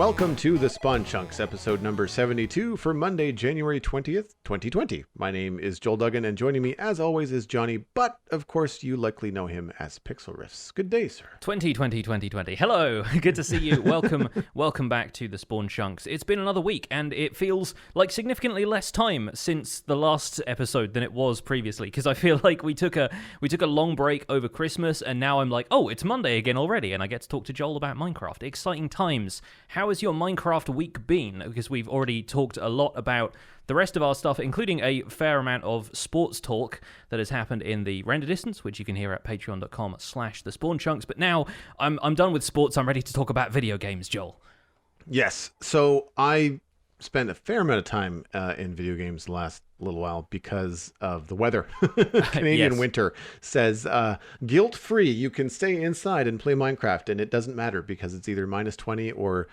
Welcome to the Spawn Chunks, episode number 72 for Monday, January 20th, 2020. My name is Joel Duggan, and joining me, as always, is Jonny, but, of course, you likely know him as Pixel Riffs. Good day, sir. 2020. Hello, good to see you. Welcome back to the Spawn Chunks. It's been another week, and it feels like significantly less time since the last episode than it was previously, because I feel like we took a long break over Christmas, and now I'm like, oh, it's Monday again already, and I get to talk to Joel about Minecraft. Exciting times. How has your Minecraft week been? Because we've already talked a lot about the rest of our stuff, including a fair amount of sports talk that has happened in the render distance, which you can hear at patreon.com/thespawnchunks. But now I'm done with sports. I'm ready to talk about video games, Joel. Yes. So I spent a fair amount of time in video games the last little while because of the weather. Canadian Yes. winter says guilt-free. You can stay inside and play Minecraft, and it doesn't matter because it's either minus 20 or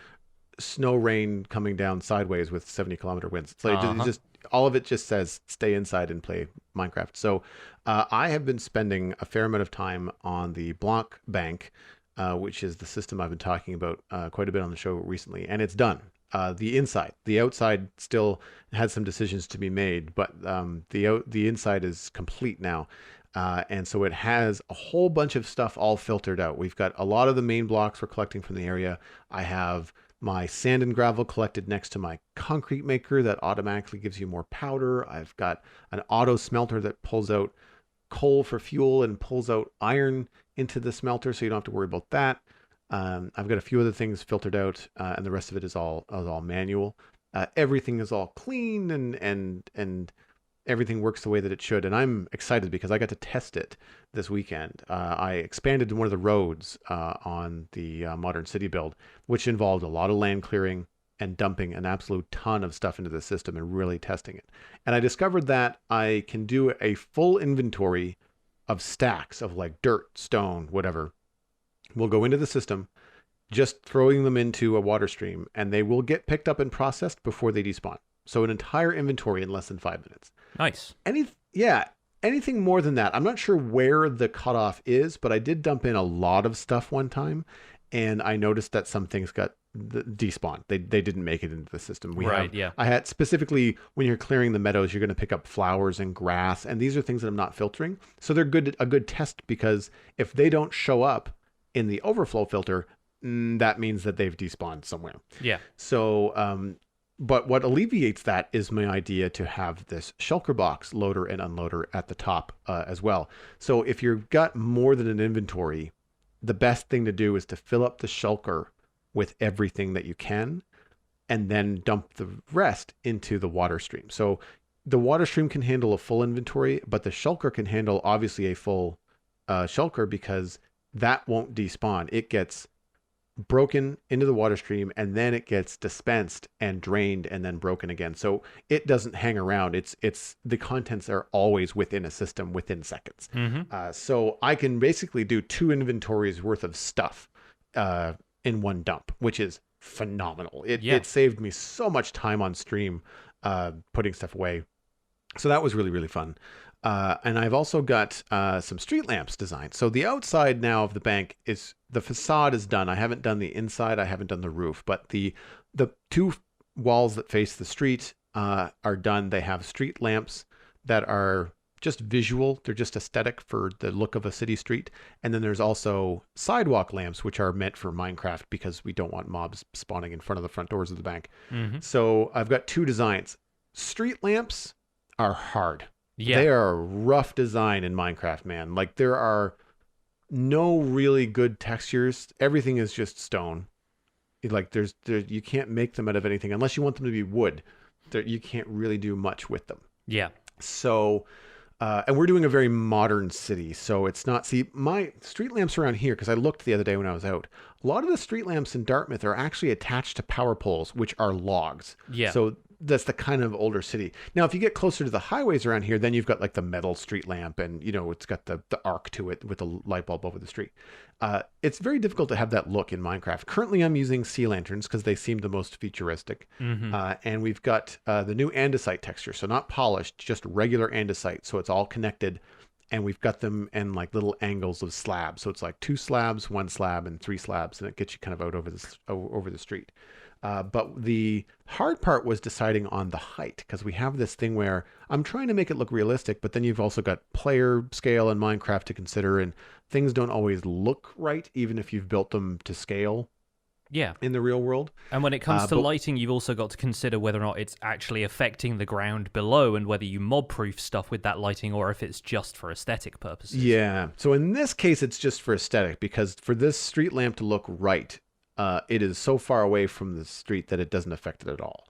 snow rain coming down sideways with 70-kilometer winds. So just all of it just says stay inside and play Minecraft. So I have been spending a fair amount of time on the Block Bank, which is the system I've been talking about quite a bit on the show recently, and it's done. The outside still had some decisions to be made, but the inside is complete now. And so it has a whole bunch of stuff all filtered out. We've got a lot of the main blocks we're collecting from the area. I have my sand and gravel collected next to my concrete maker that automatically gives you more powder. I've got an auto smelter that pulls out coal for fuel and pulls out iron into the smelter, so you don't have to worry about that. I've got a few other things filtered out, and the rest of it is all manual. Everything is all clean and everything works the way that it should. And I'm excited because I got to test it this weekend. I expanded one of the roads on the modern city build, which involved a lot of land clearing and dumping an absolute ton of stuff into the system and really testing it. And I discovered that I can do a full inventory of stacks of like dirt, stone, whatever. We'll go into the system, just throwing them into a water stream, and they will get picked up and processed before they despawn. So an entire inventory in less than 5 minutes. Nice. Anything more than that. I'm not sure where the cutoff is, but I did dump in a lot of stuff one time, and I noticed that some things got despawned. They didn't make it into the system. I had specifically, when you're clearing the meadows, you're going to pick up flowers and grass, and these are things that I'm not filtering. So they're a good test, because if they don't show up in the overflow filter, that means that they've despawned somewhere. Yeah. So, but what alleviates that is my idea to have this shulker box loader and unloader at the top as well. So if you've got more than an inventory, the best thing to do is to fill up the shulker with everything that you can, and then dump the rest into the water stream. So the water stream can handle a full inventory, but the shulker can handle obviously a full shulker, because that won't despawn. It gets broken into the water stream, and then it gets dispensed and drained and then broken again. So it doesn't hang around. It's the contents are always within a system within seconds. So I can basically do 2 inventories worth of stuff in one dump, which is phenomenal. It saved me so much time on stream putting stuff away. So that was really, really fun. And I've also got some street lamps designed. So the outside now of the bank is, the facade is done. I haven't done the inside. I haven't done the roof, but the 2 walls that face the street are done. They have street lamps that are just visual. They're just aesthetic for the look of a city street. And then there's also sidewalk lamps, which are meant for Minecraft, because we don't want mobs spawning in front of the front doors of the bank. So I've got 2 designs. Street lamps are hard. Yeah. They are a rough design in Minecraft, man. Like, there are no really good textures. Everything is just stone. Like, you can't make them out of anything unless you want them to be wood. You can't really do much with them. Yeah. So, and we're doing a very modern city. So it's not, see, my street lamps around here, because I looked the other day when I was out, a lot of the street lamps in Dartmouth are actually attached to power poles, which are logs. Yeah. So that's the kind of older city. Now, if you get closer to the highways around here, then you've got like the metal street lamp, and it's got the arc to it with a light bulb over the street. It's very difficult to have that look in Minecraft. Currently, I'm using sea lanterns because they seem the most futuristic. And we've got the new andesite texture, so not polished, just regular andesite. So it's all connected, and we've got them in like little angles of slabs. So it's like 2 slabs, 1 slab, and 3 slabs, and it gets you kind of out over the street. But the hard part was deciding on the height, because we have this thing where I'm trying to make it look realistic, but then you've also got player scale in Minecraft to consider, and things don't always look right, even if you've built them to scale Yeah. in the real world. And when it comes to But lighting, you've also got to consider whether or not it's actually affecting the ground below and whether you mob-proof stuff with that lighting or if it's just for aesthetic purposes. yeah, so in this case, it's just for aesthetic, because for this street lamp to look right, it is so far away from the street that it doesn't affect it at all.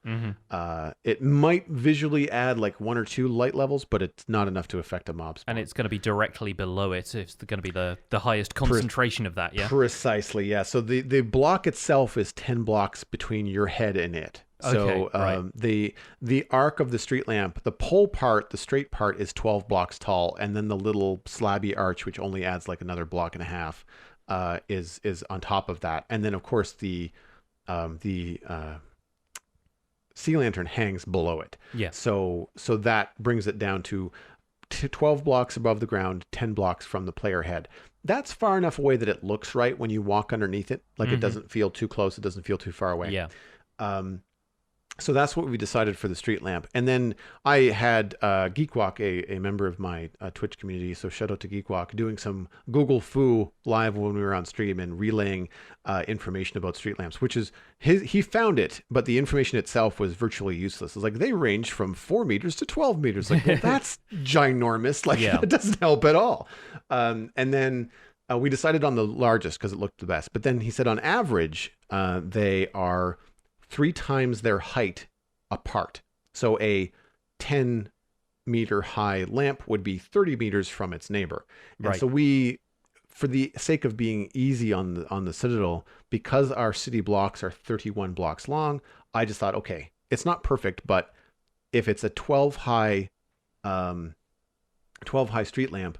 It might visually add like 1 or 2 light levels, but it's not enough to affect a mob spawn. And it's going to be directly below it. It's going to be the highest concentration of that, yeah? Precisely, yeah. So the block itself is 10 blocks between your head and it. So Okay, right. the arc of the street lamp, the pole part, the straight part is 12 blocks tall, and then the little slabby arch, which only adds like another block and a half, is on top of that. And then of course the sea lantern hangs below it. Yeah. So that brings it down to 12 blocks above the ground, 10 blocks from the player head. That's far enough away that it looks right when you walk underneath it. Like it doesn't feel too close. It doesn't feel too far away. Yeah. So that's what we decided for the street lamp. And then I had Geekwalk, a member of my Twitch community, so shout out to Geekwalk, doing some Google Foo live when we were on stream and relaying information about street lamps, which is, he found it, but the information itself was virtually useless. It's like, they range from 4 meters to 12 meters. Like, well, that's ginormous. Like, that doesn't help at all. And then we decided on the largest because it looked the best. But then he said on average, they are 3 times their height apart. So a 10-meter high lamp would be 30 meters from its neighbor. And so we, for the sake of being easy on the Citadel, because our city blocks are 31 blocks long, I just thought, okay, it's not perfect, but if it's a 12 high street lamp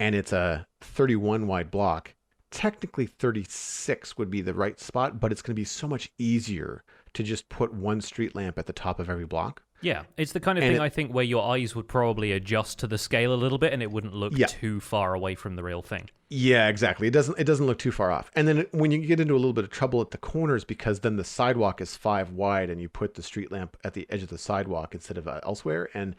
and it's a 31 wide block, technically 36 would be the right spot, but it's going to be so much easier to just put one street lamp at the top of every block. Yeah, it's the kind of thing I think where your eyes would probably adjust to the scale a little bit and it wouldn't look too far away from the real thing. Yeah, exactly. It doesn't look too far off. And then when you get into a little bit of trouble at the corners, because then the sidewalk is 5 wide and you put the street lamp at the edge of the sidewalk instead of elsewhere. And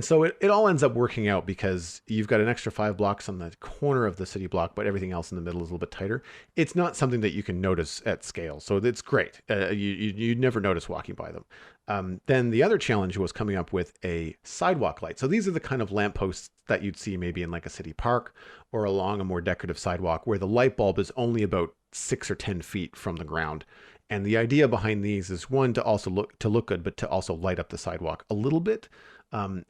so it all ends up working out because you've got an extra 5 blocks on the corner of the city block, but everything else in the middle is a little bit tighter. It's not something that you can notice at scale. So it's great. You never notice walking by them. Then the other challenge was coming up with a sidewalk light. So these are the kind of lampposts that you'd see maybe in like a city park or along a more decorative sidewalk where the light bulb is only about 6 or 10 feet from the ground. And the idea behind these is, one, to also look good, but to also light up the sidewalk a little bit.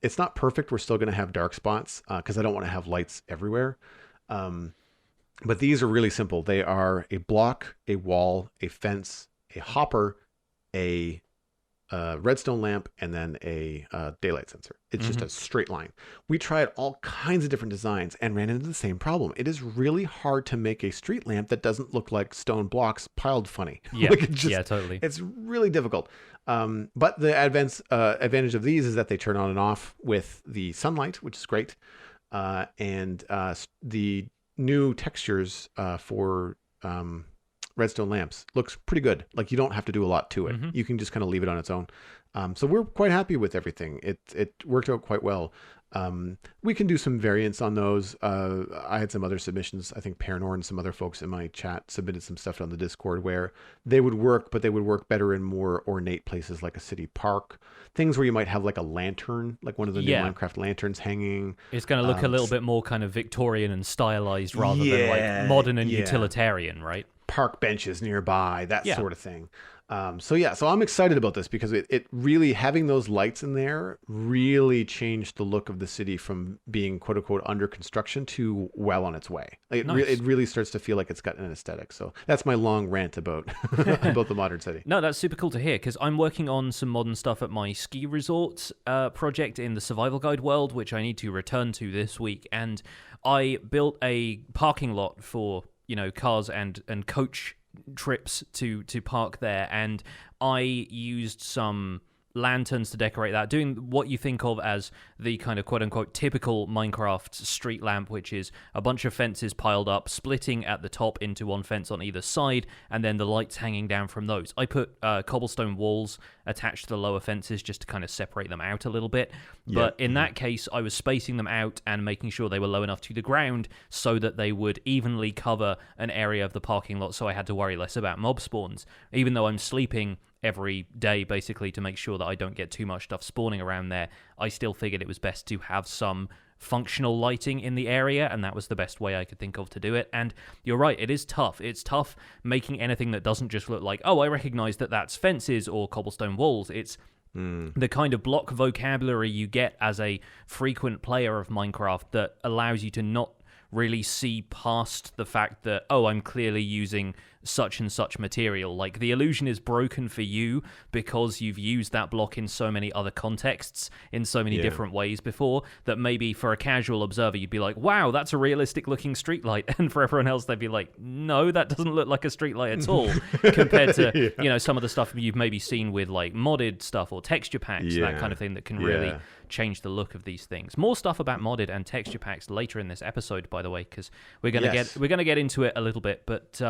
It's not perfect. We're still going to have dark spots because I don't want to have lights everywhere. But these are really simple. They are a block, a wall, a fence, a hopper, a redstone lamp, and then a daylight sensor. It's just a straight line. We tried all kinds of different designs and ran into the same problem. It is really hard to make a street lamp that doesn't look like stone blocks piled funny. Yeah, yeah, totally. It's really difficult. But the advantage of these is that they turn on and off with the sunlight, which is great. And the new textures for redstone lamps looks pretty good. Like, you don't have to do a lot to it. You can just kind of leave it on its own. So we're quite happy with everything. It worked out quite well. We can do some variants on those. I had some other submissions. I think Paranor and some other folks in my chat submitted some stuff on the Discord where they would work, but they would work better in more ornate places like a city park. Things where you might have like a lantern, like one of the new Minecraft lanterns hanging. It's going to look a little bit more kind of Victorian and stylized rather than like modern and utilitarian, right? Park benches nearby, that sort of thing. So I'm excited about this because it really, having those lights in there really changed the look of the city from being quote unquote under construction to well on its way. Like, it really starts to feel like it's got an aesthetic. So that's my long rant about about the modern city. No, that's super cool to hear because I'm working on some modern stuff at my ski resort project in the survival guide world, which I need to return to this week. And I built a parking lot for cars and coach trips to park there, and I used some lanterns to decorate that, doing what you think of as the kind of quote-unquote typical Minecraft street lamp, which is a bunch of fences piled up, splitting at the top into one fence on either side, and then the lights hanging down from those. I put cobblestone walls attached to the lower fences just to kind of separate them out a little bit, but in that case, I was spacing them out and making sure they were low enough to the ground so that they would evenly cover an area of the parking lot, so I had to worry less about mob spawns, even though I'm sleeping every day basically to make sure that I don't get too much stuff spawning around there. I still figured it was best to have some functional lighting in the area, and that was the best way I could think of to do it. And you're right, it is tough. It's tough making anything that doesn't just look like, oh, I recognize that that's fences or cobblestone walls. It's the kind of block vocabulary you get as a frequent player of Minecraft that allows you to not really see past the fact that, oh, I'm clearly using such and such material. Like, the illusion is broken for you because you've used that block in so many other contexts, in so many different ways before, that maybe for a casual observer, you'd be like, wow, that's a realistic looking streetlight. And for everyone else, they'd be like, no, that doesn't look like a streetlight at all, compared to, you know, some of the stuff you've maybe seen with like modded stuff or texture packs, that kind of thing that can really change the look of these things. More stuff about modded and texture packs later in this episode, by the way, because we're gonna get into it a little bit, but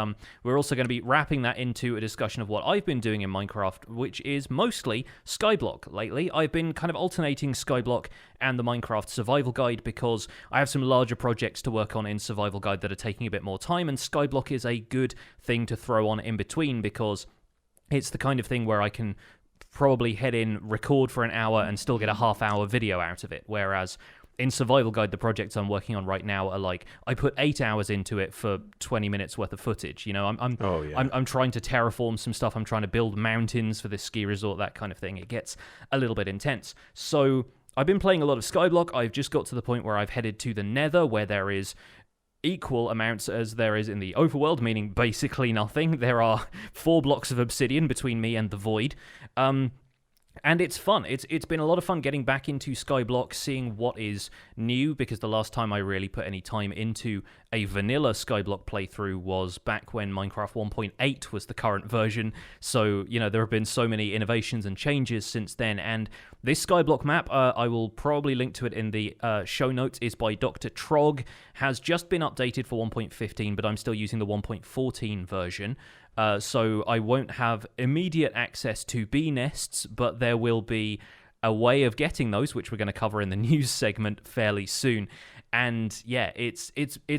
we're also going to be wrapping that into a discussion of what I've been doing in Minecraft, which is mostly Skyblock lately. I've been kind of alternating Skyblock and the Minecraft Survival Guide because I have some larger projects to work on in Survival Guide that are taking a bit more time, and Skyblock is a good thing to throw on in between because it's the kind of thing where I can probably head in, record for an hour, and still get a half-hour video out of it, whereas in Survival Guide, the projects I'm working on right now are like, I put 8 hours into it for 20 minutes worth of footage. You know, I'm trying to terraform some stuff. I'm trying to build mountains for this ski resort, that kind of thing. It gets a little bit intense. So I've been playing a lot of Skyblock. I've just got to the point where I've headed to the Nether, where there is equal amounts as there is in the overworld, meaning basically nothing. There are 4 blocks of obsidian between me and the void. And it's fun. It's been a lot of fun getting back into Skyblock, seeing what is new, because the last time I really put any time into a vanilla Skyblock playthrough was back when Minecraft 1.8 was the current version. So, you know, there have been so many innovations and changes since then. And this Skyblock map, I will probably link to it in the show notes, is by Dr. Trog, has just been updated for 1.15, but I'm still using the 1.14 version. So I won't have immediate access to bee nests, but there will be a way of getting those, which we're going to cover in the news segment fairly soon. And yeah, it's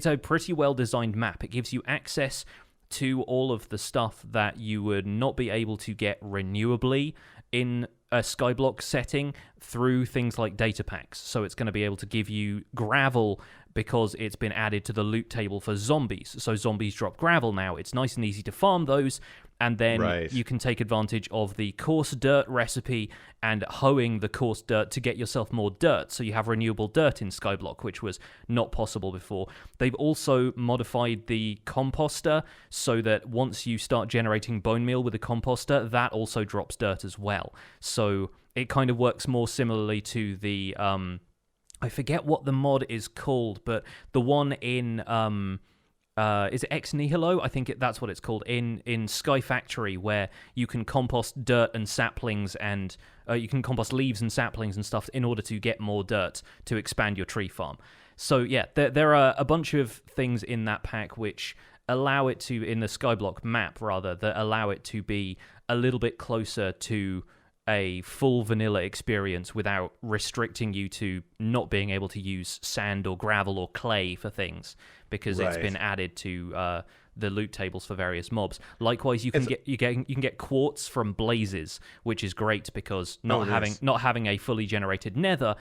a pretty well designed map. It gives you access to all of the stuff that you would not be able to get renewably in a Skyblock setting through things like data packs. So it's going to be able to give you gravel because it's been added to the loot table for zombies. So zombies drop gravel now. It's nice and easy to farm those, and then you can take advantage of the coarse dirt recipe and hoeing the coarse dirt to get yourself more dirt. So you have renewable dirt in Skyblock, which was not possible before. They've also modified the composter so that once you start generating bone meal with the composter, that also drops dirt as well. So it kind of works more similarly to the I forget what the mod is called, but the one in is it Ex Nihilo? I think that's what it's called in Sky Factory, where you can compost dirt and saplings, and you can compost leaves and saplings and stuff in order to get more dirt to expand your tree farm. So yeah, there are a bunch of things in that pack which allow it to, in the Skyblock map rather, that allow it to be a little bit closer to a full vanilla experience without restricting you to not being able to use sand or gravel or clay for things, because it's been added to the loot tables for various mobs. Likewise, you can get quartz from blazes, which is great because not having a fully generated nether,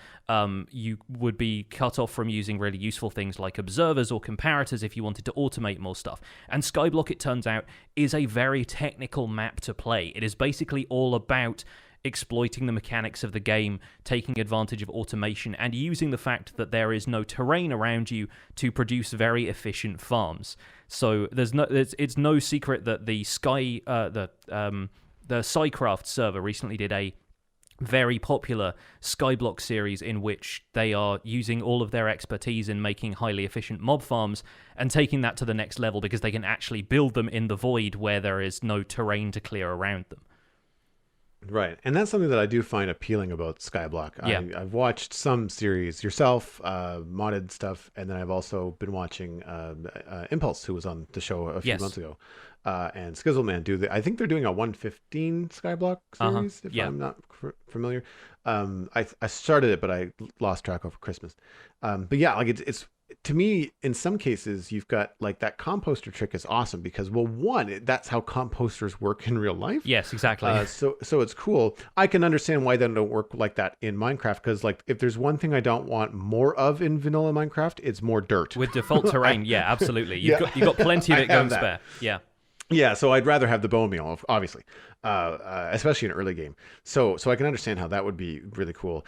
you would be cut off from using really useful things like observers or comparators if you wanted to automate more stuff. And Skyblock, it turns out, is a very technical map to play. It is basically all about exploiting the mechanics of the game, taking advantage of automation, and using the fact that there is no terrain around you to produce very efficient farms. So it's no secret that the Psycraft server recently did a very popular Skyblock series in which they are using all of their expertise in making highly efficient mob farms and taking that to the next level because they can actually build them in the void where there is no terrain to clear around them. Right. And that's something that I do find appealing about Skyblock. Yeah. I've watched some series yourself, modded stuff, and then I've also been watching Impulse, who was on the show a few Yes. months ago, and Skizzleman I think they're doing a 115 Skyblock Uh-huh. series, if Yeah. I'm not familiar. I started it, but I lost track over Christmas. But yeah, like it's to me, in some cases, you've got like that composter trick is awesome because, well, one, that's how composters work in real life. Yes, exactly. So it's cool. I can understand why they don't work like that in Minecraft because, like, if there's one thing I don't want more of in vanilla Minecraft, it's more dirt. With default terrain, yeah, absolutely. You've Yeah. got plenty of I it have going that. spare. Yeah. Yeah, so I'd rather have the bone meal, obviously, especially in early game. So I can understand how that would be really cool.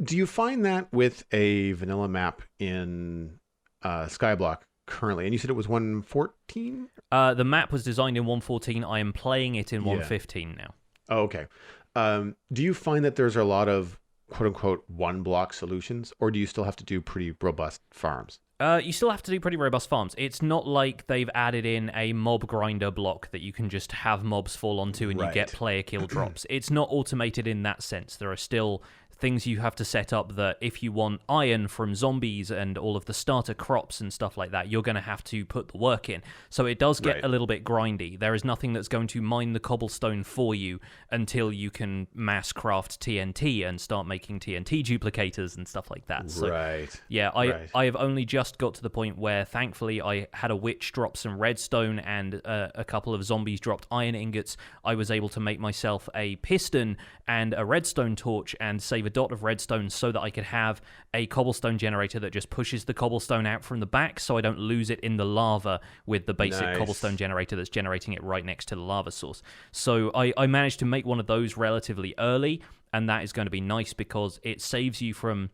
Do you find that with a vanilla map in Skyblock currently? And you said it was 114? The map was designed in 114. I am playing it in Yeah. 115 now. Oh, okay. Do you find that there's a lot of quote unquote one block solutions, or do you still have to do pretty robust farms? You still have to do pretty robust farms. It's not like they've added in a mob grinder block that you can just have mobs fall onto and you get Right. player kill drops. It's not automated in that sense. There are still things you have to set up that if you want iron from zombies and all of the starter crops and stuff like that, you're going to have to put the work in. So it does get Right. a little bit grindy. There is nothing that's going to mine the cobblestone for you until you can mass craft TNT and start making TNT duplicators and stuff like that. So Right. yeah, Right. I have only just got to the point where, thankfully, I had a witch drop some redstone and a couple of zombies dropped iron ingots. I was able to make myself a piston and a redstone torch and save a dot of redstone so that I could have a cobblestone generator that just pushes the cobblestone out from the back so I don't lose it in the lava with the basic Nice. cobblestone generator that's generating it right next to the lava source. So I managed to make one of those relatively early, and that is going to be nice because it saves you from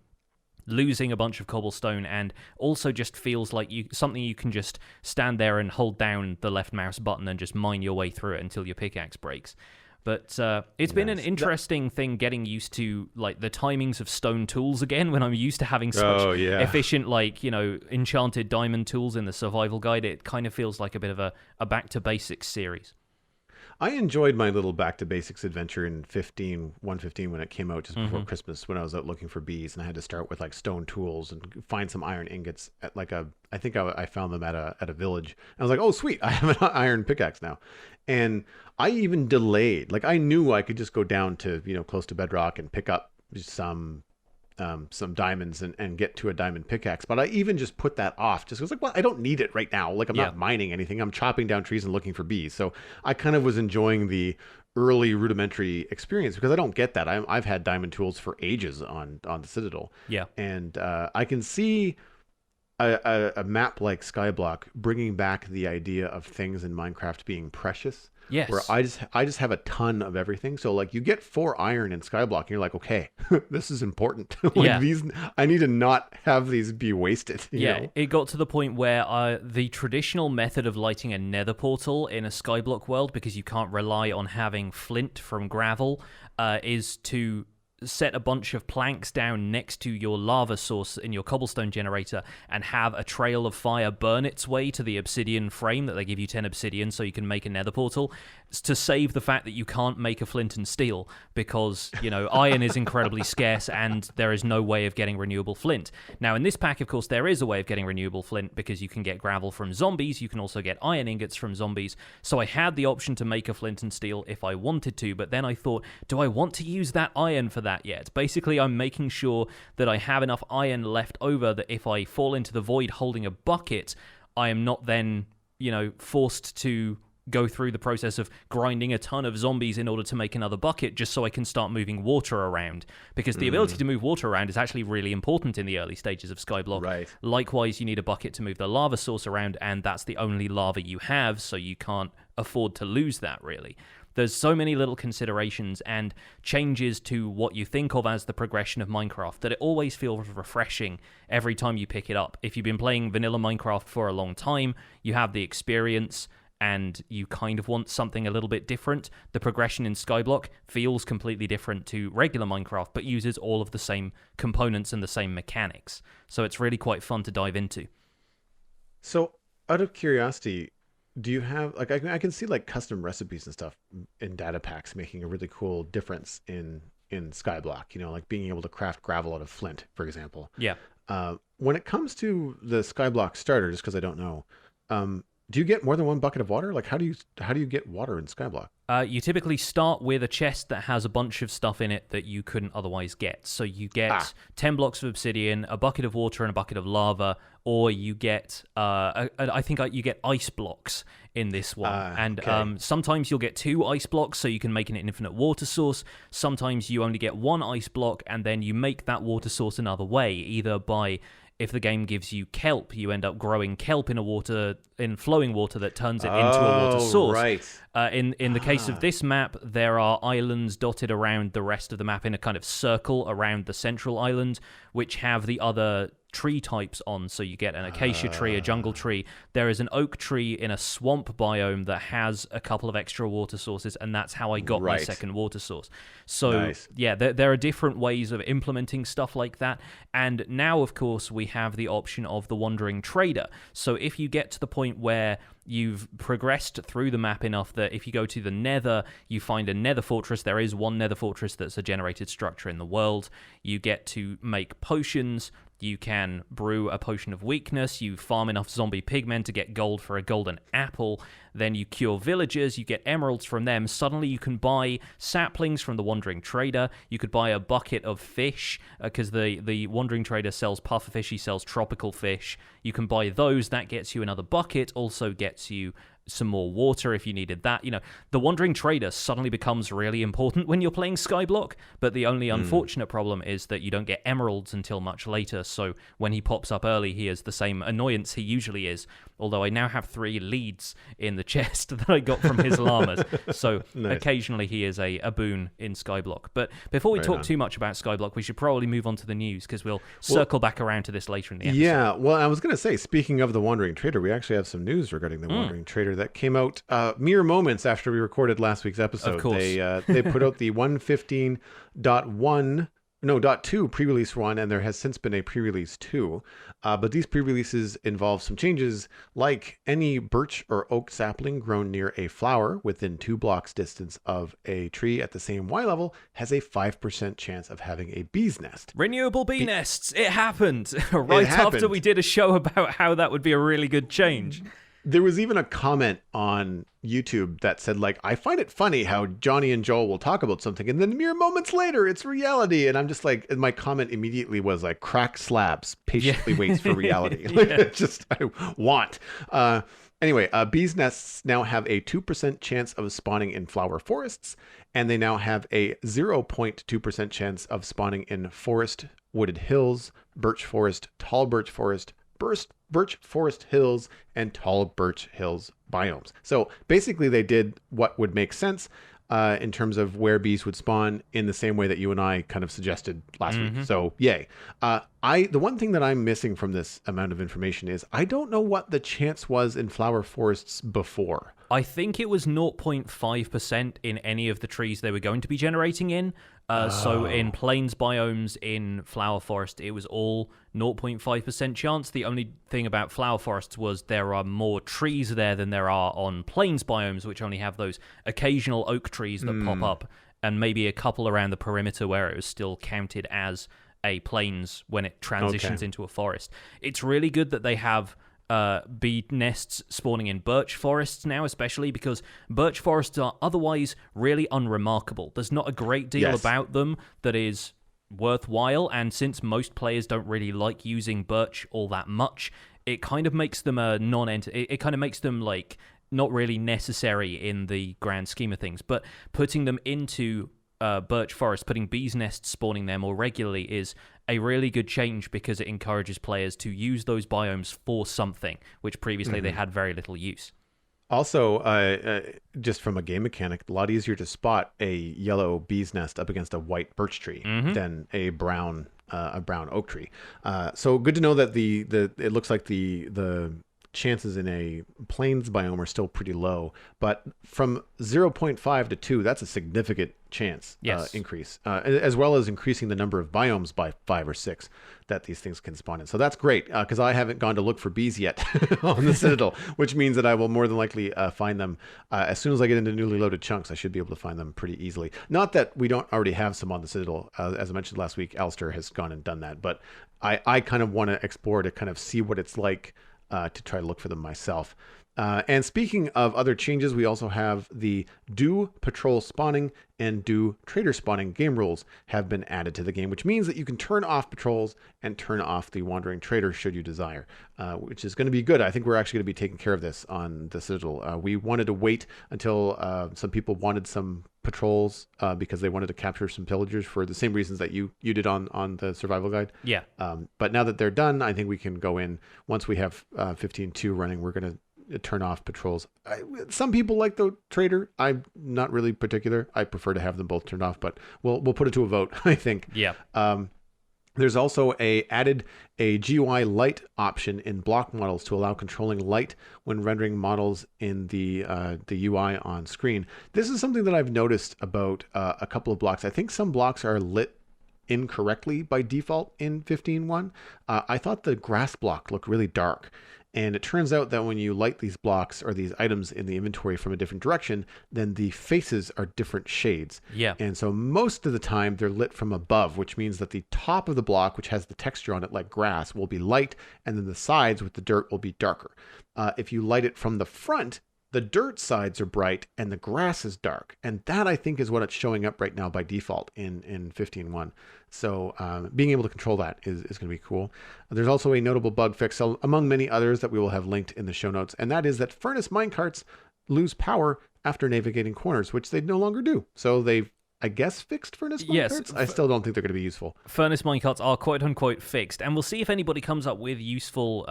losing a bunch of cobblestone and also just feels like something you can just stand there and hold down the left mouse button and just mine your way through it until your pickaxe breaks. But it's been an Nice. interesting thing getting used to like the timings of stone tools again when I'm used to having such Oh, yeah. efficient, like, enchanted diamond tools in the survival guide. It kind of feels like a bit of a back to basics series. I enjoyed my little back to basics adventure in 115 when it came out just before Mhm. Christmas when I was out looking for bees and I had to start with like stone tools and find some iron ingots at like I think I found them at a village. And I was like, oh sweet, I have an iron pickaxe now. And I even delayed, like I knew I could just go down to, close to bedrock and pick up some diamonds and get to a diamond pickaxe. But I even just put that off. Just was like, well, I don't need it right now. Like I'm Yeah. not mining anything. I'm chopping down trees and looking for bees. So I kind of was enjoying the early rudimentary experience because I don't get that. I've had diamond tools for ages on the Citadel. Yeah. And I can see a map like Skyblock bringing back the idea of things in Minecraft being precious. Yes. Where I just have a ton of everything. So like you get 4 iron in Skyblock and you're like, okay, this is important. Like Yeah. these, I need to not have these be wasted. You Yeah, know? it got to the point where the traditional method of lighting a nether portal in a Skyblock world, because you can't rely on having flint from gravel, is to set a bunch of planks down next to your lava source in your cobblestone generator and have a trail of fire burn its way to the obsidian frame that they give you 10 obsidian so you can make a nether portal. It's to save the fact that you can't make a flint and steel because, iron is incredibly scarce and there is no way of getting renewable flint. Now, in this pack, of course, there is a way of getting renewable flint because you can get gravel from zombies. You can also get iron ingots from zombies. So I had the option to make a flint and steel if I wanted to, but then I thought, do I want to use that iron for that yet? Basically, I'm making sure that I have enough iron left over that if I fall into the void holding a bucket, I am not then, forced to go through the process of grinding a ton of zombies in order to make another bucket just so I can start moving water around. Because the ability to move water around is actually really important in the early stages of Skyblock. Right. Likewise, you need a bucket to move the lava source around, and that's the only lava you have, so you can't afford to lose that, really. There's so many little considerations and changes to what you think of as the progression of Minecraft that it always feels refreshing every time you pick it up. If you've been playing vanilla Minecraft for a long time, you have the experience and you kind of want something a little bit different. The progression in Skyblock feels completely different to regular Minecraft, but uses all of the same components and the same mechanics. So it's really quite fun to dive into. So out of curiosity, Do you have like I can see like custom recipes and stuff in data packs making a really cool difference in Skyblock? You know, like being able to craft gravel out of flint, for example. Yeah. When it comes to the Skyblock starter, just because I don't know, do you get more than one bucket of water? Like, how do you get water in Skyblock? You typically start with a chest that has a bunch of stuff in it that you couldn't otherwise get. So you get 10 blocks of obsidian, a bucket of water, and a bucket of lava, or you get, I think you get ice blocks in this one. And okay. sometimes you'll get 2 ice blocks, so you can make an infinite water source. Sometimes you only get 1 ice block, and then you make that water source another way, either by... If the game gives you kelp, you end up growing kelp in flowing water that turns it into a water source. Right. In the case of this map, there are islands dotted around the rest of the map in a kind of circle around the central island, which have the other tree types on. So you get an acacia tree, a jungle tree. There is an oak tree in a swamp biome that has a couple of extra water sources, and that's how I got my second water source. So Nice. yeah, there are different ways of implementing stuff like that. And now, of course, we have the option of the Wandering Trader. So if you get to the point where you've progressed through the map enough that if you go to the Nether, you find a Nether fortress. There is one Nether fortress that's a generated structure in the world. You get to make potions. You can brew a potion of weakness. You farm enough zombie pigmen to get gold for a golden apple. Then you cure villagers. You get emeralds from them. Suddenly you can buy saplings from the Wandering Trader. You could buy a bucket of fish because the Wandering Trader sells pufferfish. He sells tropical fish. You can buy those. That gets you another bucket. Also gets you some more water if you needed that. You know, the Wandering Trader suddenly becomes really important when you're playing Skyblock, but the only unfortunate problem is that you don't get emeralds until much later, so when he pops up early, he is the same annoyance he usually is, although I now have 3 leads in the chest that I got from his llamas, so Nice. occasionally he is a boon in Skyblock. But before we talk too much about Skyblock, we should probably move on to the news, because we'll circle back around to this later in the episode. Yeah, well, I was going to say, speaking of the Wandering Trader, we actually have some news regarding the Wandering Trader that came out mere moments after we recorded last week's episode. Of course. They put out the 115.1 no, .2 pre-release 1, and there has since been a pre-release 2. But these pre-releases involve some changes, like any birch or oak sapling grown near a flower within 2 blocks distance of a tree at the same Y level has a 5% chance of having a bee's nest. Renewable bee nests! It happened! After we did a show about how that would be a really good change. There was even a comment on YouTube that said, like, I find it funny how Jonny and Joel will talk about something and then mere moments later it's reality. And I'm just like, and my comment immediately was like, crack slabs, patiently waits for reality. Like, it's just, I want. Anyway, bees nests now have a 2% chance of spawning in flower forests, and they now have a 0.2% chance of spawning in forest, wooded hills, birch forest, tall birch forest, birch forest hills, and tall birch hills biomes. So basically they did what would make sense in terms of where bees would spawn in the same way that you and I kind of suggested last week. So yay. The one thing that I'm missing from this amount of information is I don't know what the chance was in flower forests before. I think it was 0.5% in any of the trees they were going to be generating in. So in plains biomes in flower forest, it was all 0.5% chance. The only thing about flower forests was there are more trees there than there are on plains biomes, which only have those occasional oak trees that pop up, and maybe a couple around the perimeter where it was still counted as a plains when it transitions into a forest. It's really good that they have bee nests spawning in birch forests now, especially because birch forests are otherwise really unremarkable. There's not a great deal about them that is worthwhile, and since most players don't really like using birch all that much, it kind of makes them a it kind of makes them like not really necessary in the grand scheme of things. But putting them into birch forest, putting bees nests spawning there more regularly is a really good change because it encourages players to use those biomes for something, which previously they had very little use. Also, just from a game mechanic, a lot easier to spot a yellow bee's nest up against a white birch tree than a brown oak tree. So good to know that it looks like the chances in a plains biome are still pretty low, but from 0.5 to 2, that's a significant chance increase, as well as increasing the number of biomes by 5 or 6 that these things can spawn in. So that's great, because I haven't gone to look for bees yet on the Citadel, which means that I will more than likely find them as soon as I get into newly loaded chunks. I should be able to find them pretty easily. Not that we don't already have some on the Citadel. As I mentioned last week, Alistair has gone and done that, but I kind of want to explore to kind of see what it's like to try to look for them myself. And speaking of other changes, we also have the do patrol spawning and do trader spawning game rules have been added to the game, which means that you can turn off patrols and turn off the wandering trader should you desire, which is going to be good. I think we're actually going to be taking care of this on the Citadel. We wanted to wait until some people wanted some patrols because they wanted to capture some pillagers for the same reasons that you did on the survival guide. Yeah. But now that they're done, I think we can go in. Once we have 15.2 running, we're going to turn off patrols. Some people like the trader. I'm not really particular. I prefer to have them both turned off, but we'll put it to a vote, I think. Yeah. There's also added a GUI light option in block models to allow controlling light when rendering models in the UI on screen. This is something that I've noticed about a couple of blocks. I think some blocks are lit incorrectly by default in 15.1. I thought the grass block looked really dark. And it turns out that when you light these blocks or these items in the inventory from a different direction, then the faces are different shades. Yeah. And so most of the time they're lit from above, which means that the top of the block, which has the texture on it like grass, will be light, and then the sides with the dirt will be darker. If you light it from the front, the dirt sides are bright and the grass is dark. And that, I think, is what it's showing up right now by default in 15.1. So being able to control that is going to be cool. There's also a notable bug fix, among many others, that we will have linked in the show notes. And that is that furnace minecarts lose power after navigating corners, which they no longer do. So they've, I guess, fixed furnace minecarts? Yes. I still don't think they're going to be useful. Furnace minecarts are quote-unquote fixed, and we'll see if anybody comes up with useful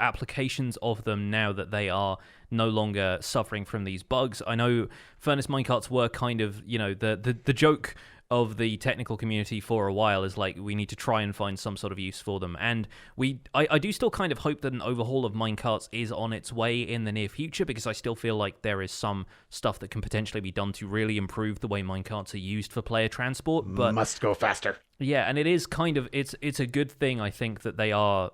applications of them now that they are no longer suffering from these bugs. I know furnace minecarts were kind of, the joke of the technical community for a while is like, we need to try and find some sort of use for them. And I do still kind of hope that an overhaul of minecarts is on its way in the near future, because I still feel like there is some stuff that can potentially be done to really improve the way minecarts are used for player transport. But must go faster. Yeah, and it is kind of, it's a good thing, I think, that they are,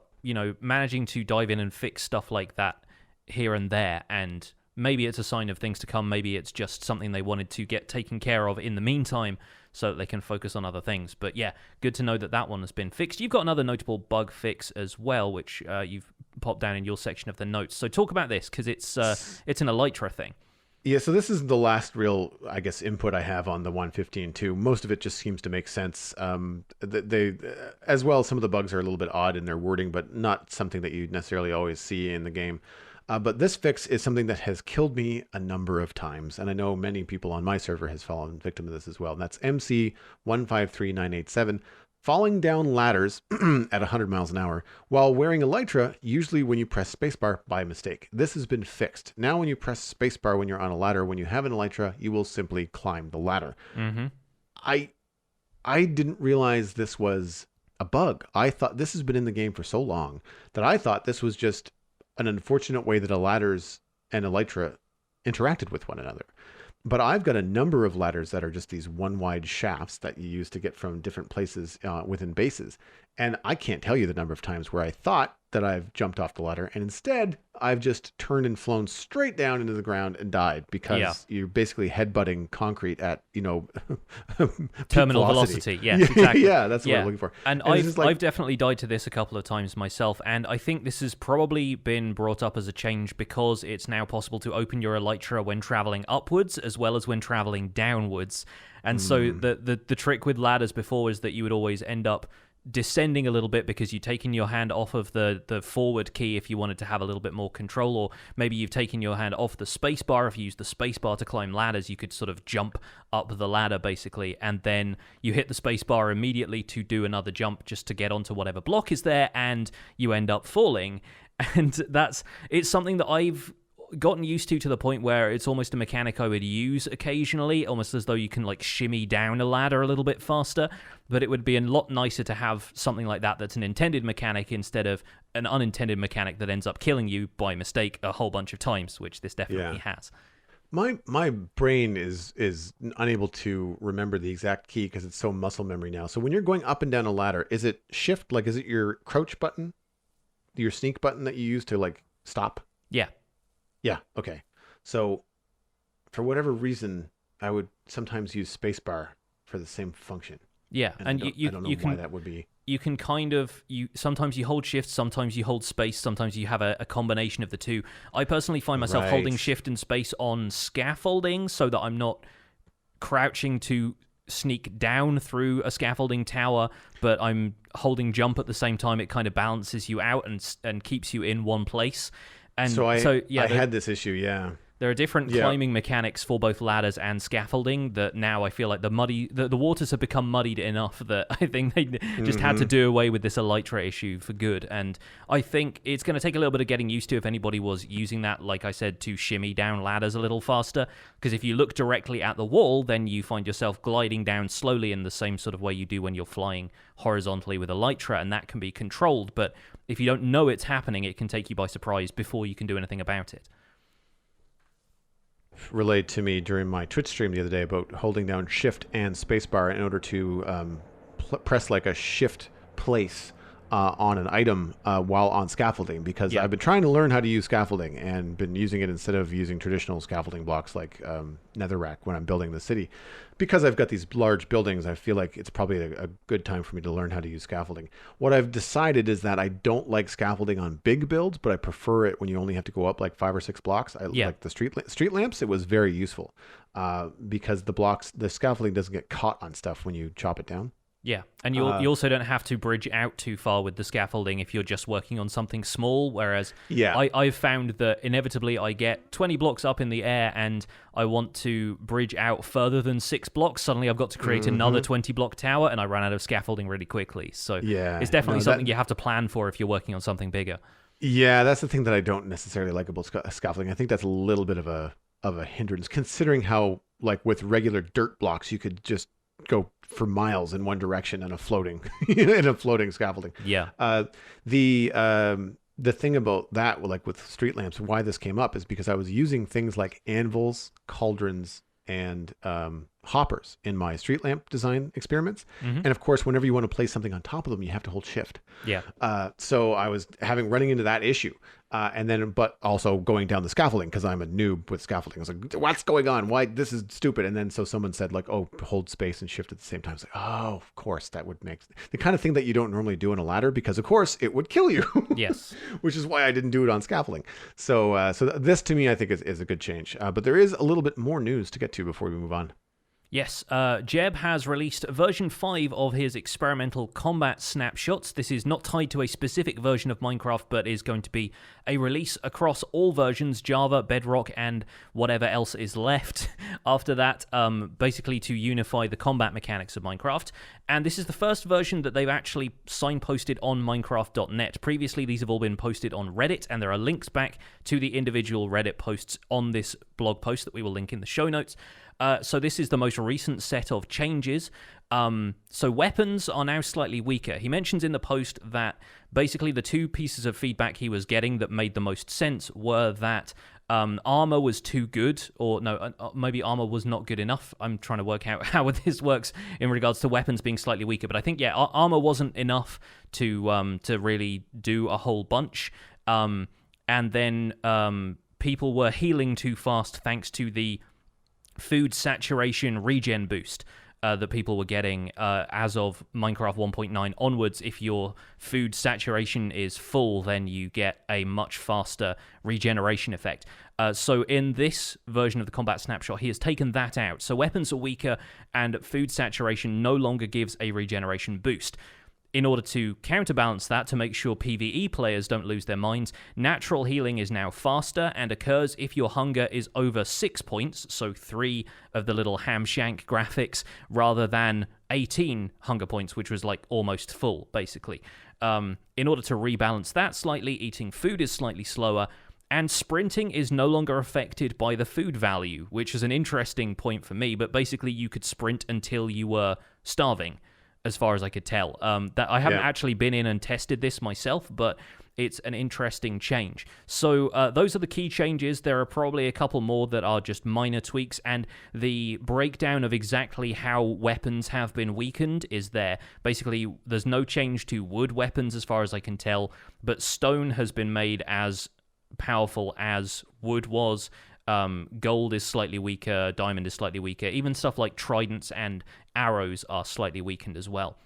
managing to dive in and fix stuff like that here and there. And maybe it's a sign of things to come. Maybe it's just something they wanted to get taken care of in the meantime, so that they can focus on other things. But yeah, good to know that that one has been fixed. You've got another notable bug fix as well, which you've popped down in your section of the notes. So talk about this, because it's an Elytra thing. Yeah, so this is the last real, I guess, input I have on the 1.15.2. Most of it just seems to make sense. They, as well, some of the bugs are a little bit odd in their wording, but not something that you necessarily always see in the game. But this fix is something that has killed me a number of times, and I know many people on my server has fallen victim to this as well. And that's MC153987, falling down ladders at 100 miles an hour while wearing Elytra, usually when you press spacebar by mistake. This has been fixed. Now when you press spacebar when you're on a ladder, when you have an Elytra, you will simply climb the ladder. Mm-hmm. I didn't realize this was a bug. I thought this has been in the game for so long that I thought this was just an unfortunate way that ladders and Elytra interacted with one another. But I've got a number of ladders that are just these one-wide shafts that you use to get from different places within bases. And I can't tell you the number of times where I thought that I've jumped off the ladder, and instead I've just turned and flown straight down into the ground and died, because you're basically headbutting concrete at, terminal velocity. Yeah, exactly. Yeah, that's what I'm looking for. And I've definitely died to this a couple of times myself, and I think this has probably been brought up as a change because it's now possible to open your Elytra when traveling upwards as well as when traveling downwards. And so the trick with ladders before is that you would always end up descending a little bit because you've taken your hand off of the forward key if you wanted to have a little bit more control, or maybe you've taken your hand off the spacebar. If you use the spacebar to climb ladders, you could sort of jump up the ladder basically, and then you hit the spacebar immediately to do another jump just to get onto whatever block is there, and you end up falling. And it's something that I've gotten used to the point where it's almost a mechanic I would use occasionally, almost as though you can like shimmy down a ladder a little bit faster. But it would be a lot nicer to have something like that that's an intended mechanic instead of an unintended mechanic that ends up killing you by mistake a whole bunch of times, which this definitely has. My brain is unable to remember the exact key because it's so muscle memory now. So when you're going up and down a ladder, is it shift? Like, is it your crouch button, your sneak button that you use to like stop? Yeah. Yeah. Okay. So for whatever reason, I would sometimes use spacebar for the same function. Yeah, and I don't know why that would be. You can kind of sometimes you hold shift, sometimes you hold space, sometimes you have a combination of the two. I personally find myself holding shift and space on scaffolding so that I'm not crouching to sneak down through a scaffolding tower, but I'm holding jump at the same time. It kind of balances you out and keeps you in one place. And so I had this issue, yeah. There are different climbing mechanics for both ladders and scaffolding that now I feel like the waters have become muddied enough that I think they just had to do away with this elytra issue for good. And I think it's going to take a little bit of getting used to if anybody was using that, like I said, to shimmy down ladders a little faster. Because if you look directly at the wall, then you find yourself gliding down slowly in the same sort of way you do when you're flying horizontally with elytra, and that can be controlled. But if you don't know it's happening, it can take you by surprise before you can do anything about it. Relayed to me during my Twitch stream the other day about holding down shift and spacebar in order to press like a shift place on an item while on scaffolding, because I've been trying to learn how to use scaffolding and been using it instead of using traditional scaffolding blocks like netherrack when I'm building the city. Because I've got these large buildings, I feel like it's probably a good time for me to learn how to use scaffolding. What I've decided is that I don't like scaffolding on big builds, but I prefer it when you only have to go up like 5 or 6 blocks. I like the street lamps. It was very useful because the scaffolding doesn't get caught on stuff when you chop it down. Yeah, and you also don't have to bridge out too far with the scaffolding if you're just working on something small, whereas I've found that inevitably I get 20 blocks up in the air and I want to bridge out further than 6 blocks. Suddenly I've got to create another 20-block tower, and I run out of scaffolding really quickly. So it's definitely something you have to plan for if you're working on something bigger. Yeah, that's the thing that I don't necessarily like about scaffolding. I think that's a little bit of a hindrance, considering how, like, with regular dirt blocks, you could just go for miles in one direction in a floating scaffolding. The thing about that, like with street lamps, why this came up is because I was using things like anvils, cauldrons, and hoppers in my street lamp design experiments. And of course, whenever you want to place something on top of them, you have to hold shift. So I was running into that issue. But also going down the scaffolding, because I'm a noob with scaffolding. I was like, what's going on? Why? This is stupid. And then so someone said, like, oh, hold space and shift at the same time. It's like, oh, of course, that would make the kind of thing that you don't normally do on a ladder, because of course it would kill you. Yes. Which is why I didn't do it on scaffolding. So this to me, I think is a good change. But there is a little bit more news to get to before we move on. Yes, Jeb has released version 5 of his experimental combat snapshots. This is not tied to a specific version of Minecraft, but is going to be a release across all versions, Java, Bedrock, and whatever else is left after that, basically to unify the combat mechanics of Minecraft. And this is the first version that they've actually signposted on Minecraft.net. Previously, these have all been posted on Reddit, and there are links back to the individual Reddit posts on this blog post that we will link in the show notes. So this is the most recent set of changes. So weapons are now slightly weaker. He mentions in the post that basically the two pieces of feedback he was getting that made the most sense were that armor was too good, or no, maybe armor was not good enough. I'm trying to work out how this works in regards to weapons being slightly weaker, but I think, armor wasn't enough to really do a whole bunch. And then people were healing too fast thanks to the food saturation regen boost that people were getting as of Minecraft 1.9 onwards. If your food saturation is full, then you get a much faster regeneration effect. So in this version of the combat snapshot, he has taken that out. So weapons are weaker and food saturation no longer gives a regeneration boost. In order to counterbalance that, to make sure PvE players don't lose their minds, natural healing is now faster and occurs if your hunger is over 6 points, so 3 of the little hamshank graphics, rather than 18 hunger points, which was like almost full, basically. In order to rebalance that slightly, eating food is slightly slower, And sprinting is no longer affected by the food value, which is an interesting point for me. But basically, you could sprint until you were starving, as far as I could tell. That I haven't actually been in and tested this myself, but it's an interesting change. So those are the key changes. There are probably a couple more that are just minor tweaks, and the breakdown of exactly how weapons have been weakened is there. Basically, there's no change to wood weapons as far as I can tell, but stone has been made as powerful as wood was. Gold is slightly weaker, diamond is slightly weaker. Even stuff like tridents and arrows are slightly weakened as well.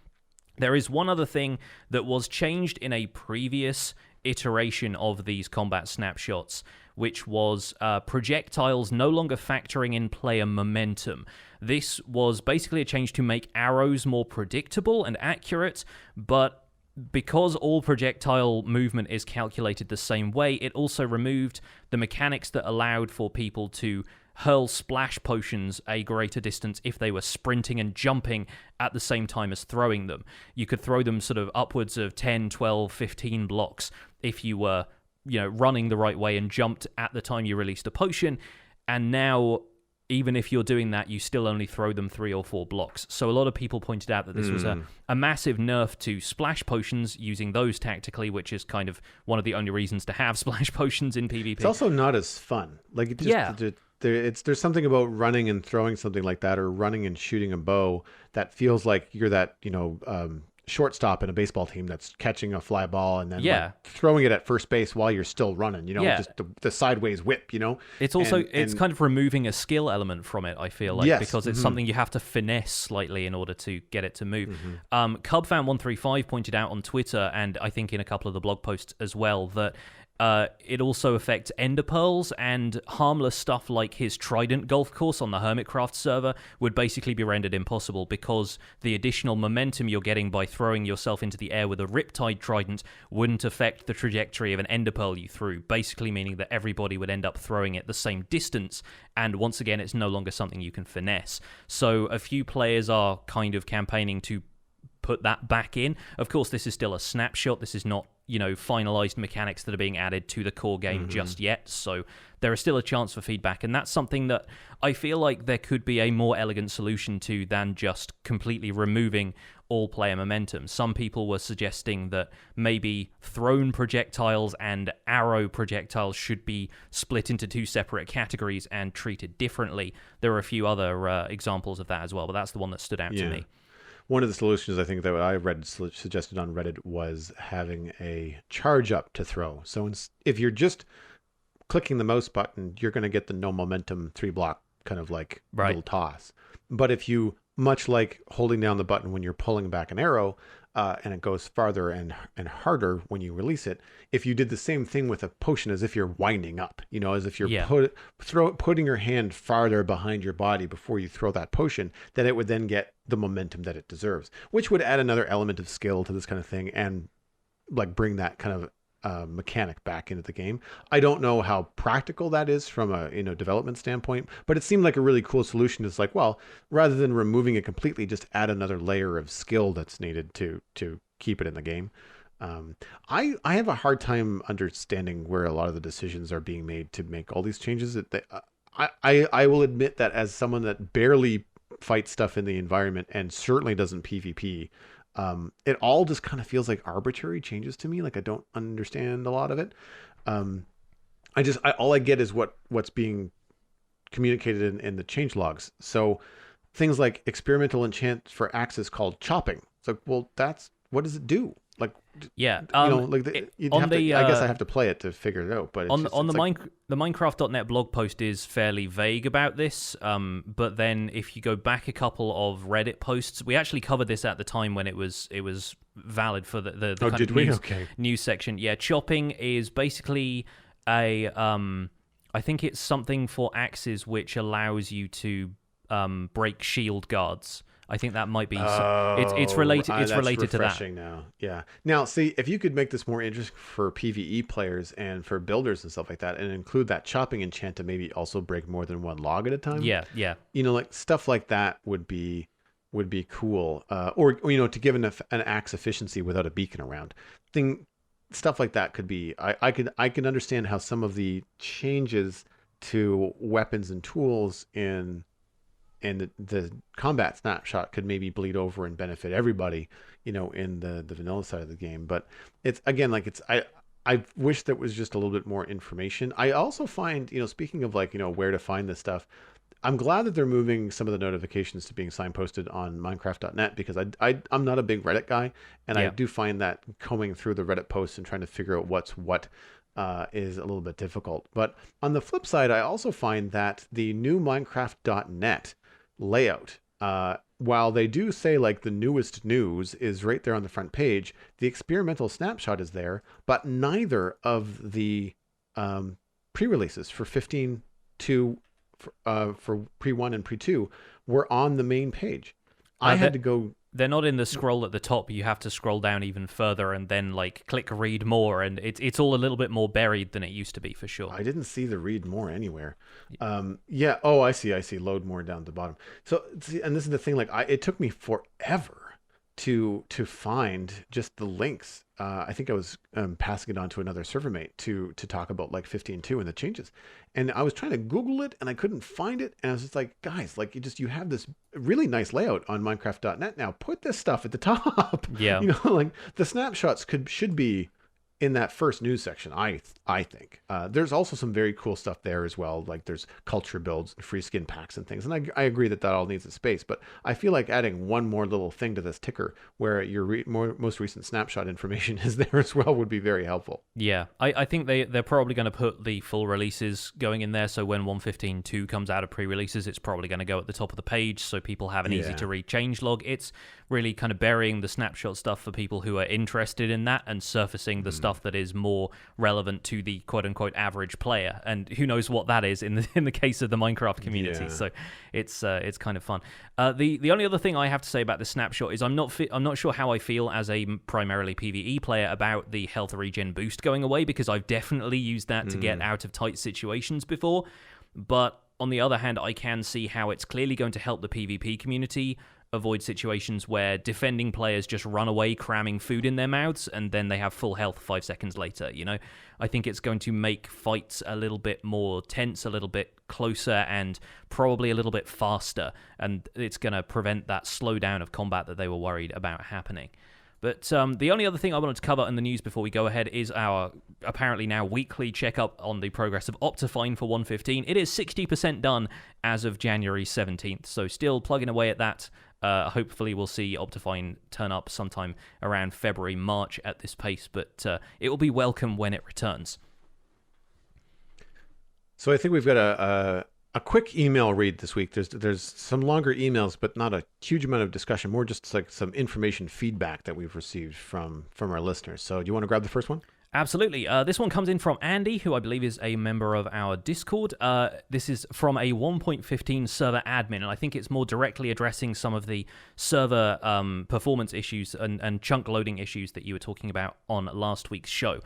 There is one other thing that was changed in a previous iteration of these combat snapshots, which was projectiles no longer factoring in player momentum. This was basically a change to make arrows more predictable and accurate, but because all projectile movement is calculated the same way, it also removed the mechanics that allowed for people to hurl splash potions a greater distance if they were sprinting and jumping at the same time as throwing them. You could throw them sort of upwards of 10, 12, 15 blocks if you were, running the right way and jumped at the time you released a potion. And now, even if you're doing that, you still only throw them 3 or 4 blocks. So a lot of people pointed out that this was a massive nerf to splash potions, using those tactically, which is kind of one of the only reasons to have splash potions in PvP. It's also not as fun. Like, it just, there's something about running and throwing something like that, or running and shooting a bow, that feels like you're that, shortstop in a baseball team that's catching a fly ball and then throwing it at first base while you're still running, just the sideways whip, It's also, it's kind of removing a skill element from it, I feel like, because it's something you have to finesse slightly in order to get it to move. Cubfan135 pointed out on Twitter, and I think in a couple of the blog posts as well, that it also affects ender pearls, and harmless stuff like his trident golf course on the Hermitcraft server would basically be rendered impossible, because the additional momentum you're getting by throwing yourself into the air with a Riptide trident wouldn't affect the trajectory of an ender pearl you threw, basically meaning that everybody would end up throwing it the same distance, and once again, it's no longer something you can finesse. So a few players are kind of campaigning to put that back in. Of course, this is still a snapshot. This is not, finalized mechanics that are being added to the core game just yet. So there is still a chance for feedback. And that's something that I feel like there could be a more elegant solution to than just completely removing all player momentum. Some people were suggesting that maybe thrown projectiles and arrow projectiles should be split into 2 separate categories and treated differently. There are a few other examples of that as well, but that's the one that stood out to me. One of the solutions I think that I read suggested on Reddit was having a charge up to throw. So if you're just clicking the mouse button, you're going to get the no momentum 3-block kind of like little toss. But if you, much like holding down the button when you're pulling back an arrow, and it goes farther and harder when you release it, if you did the same thing with a potion, as if you're winding up, as if you're putting your hand farther behind your body before you throw that potion, then it would then get the momentum that it deserves, which would add another element of skill to this kind of thing, and like bring that kind of mechanic back into the game. I don't know how practical that is from a development standpoint, but it seemed like a really cool solution. It's like, well, rather than removing it completely, just add another layer of skill that's needed to keep it in the game. I have a hard time understanding where a lot of the decisions are being made to make all these changes. I will admit that as someone that barely fights stuff in the environment and certainly doesn't PvP, it all just kind of feels like arbitrary changes to me. Like, I don't understand a lot of it. All I get is what's being communicated in the change logs. So things like experimental enchant for axes called chopping. It's like, well, what does it do? Like, I guess I have to play it to figure it out. But the Minecraft.net blog post is fairly vague about this. But then if you go back a couple of Reddit posts, we actually covered this at the time when it was valid for the kind of news section. Yeah, chopping is basically I think it's something for axes which allows you to break shield guards. I think that might be. It's related. It's related to that. Now, yeah. Now, see, if you could make this more interesting for PvE players and for builders and stuff like that, and include that chopping enchant to maybe also break more than one log at a time. Yeah. Like stuff like that would be cool. Or to give an axe efficiency without a beacon around. stuff like that could be. I can understand how some of the changes to weapons and tools in the combat snapshot could maybe bleed over and benefit everybody, in the vanilla side of the game. But it's again like it's I wish there was just a little bit more information. I also find, speaking of like, where to find this stuff, I'm glad that they're moving some of the notifications to being signposted on Minecraft.net, because I'm not a big Reddit guy, and I Yeah. do find that combing through the Reddit posts and trying to figure out what's what is a little bit difficult. But on the flip side, I also find that the new Minecraft.net layout, while they do say like the newest news is right there on the front page, the experimental snapshot is there, but neither of the pre-releases for 15.2 for pre-1 and pre-2 were on the main page. I had to go. They're not in the scroll at the top. You have to scroll down even further and then like click read more, and it's all a little bit more buried than it used to be for sure. I didn't see the read more anywhere. Yeah. Oh, I see. Load more down at the bottom. So, see, and this is the thing. Like, it took me forever to find just the links. I think I was passing it on to another server mate to talk about like 15.2 and the changes, and I was trying to Google it and I couldn't find it. And I was just like, guys, like you have this really nice layout on Minecraft.net now. Put this stuff at the top. Yeah. Like the snapshots should be in that first news section, I think. There's also some very cool stuff there as well. Like there's culture builds, free skin packs and things. And I agree that all needs a space, but I feel like adding one more little thing to this ticker where your most recent snapshot information is there as well would be very helpful. Yeah, I think they're probably going to put the full releases going in there. So when 1.15.2 comes out of pre-releases, it's probably going to go at the top of the page so people have an easy to read changelog. It's really kind of burying the snapshot stuff for people who are interested in that and surfacing the stuff that is more relevant to the quote-unquote average player, and who knows what that is in the case of the Minecraft community. So it's kind of fun. The only other thing I have to say about the snapshot is I'm not sure how I feel as a primarily PvE player about the health regen boost going away, because I've definitely used that to get out of tight situations before. But on the other hand, I can see how it's clearly going to help the PvP community avoid situations where defending players just run away cramming food in their mouths and then they have full health 5 seconds later. I think it's going to make fights a little bit more tense, a little bit closer, and probably a little bit faster, and it's going to prevent that slowdown of combat that they were worried about happening. But the only other thing I wanted to cover in the news before we go ahead is our apparently now weekly checkup on the progress of Optifine for 1.15. It is 60% done as of January 17th, so still plugging away at that. Hopefully we'll see Optifine turn up sometime around February, March at this pace, but it will be welcome when it returns. So I think we've got a quick email read this week. There's some longer emails, but not a huge amount of discussion, more just like some information feedback that we've received from our listeners. So do you want to grab the first one? Absolutely. This one comes in from Andy, who I believe is a member of our Discord. This is from a 1.15 server admin, and I think it's more directly addressing some of the server performance issues and chunk loading issues that you were talking about on last week's show.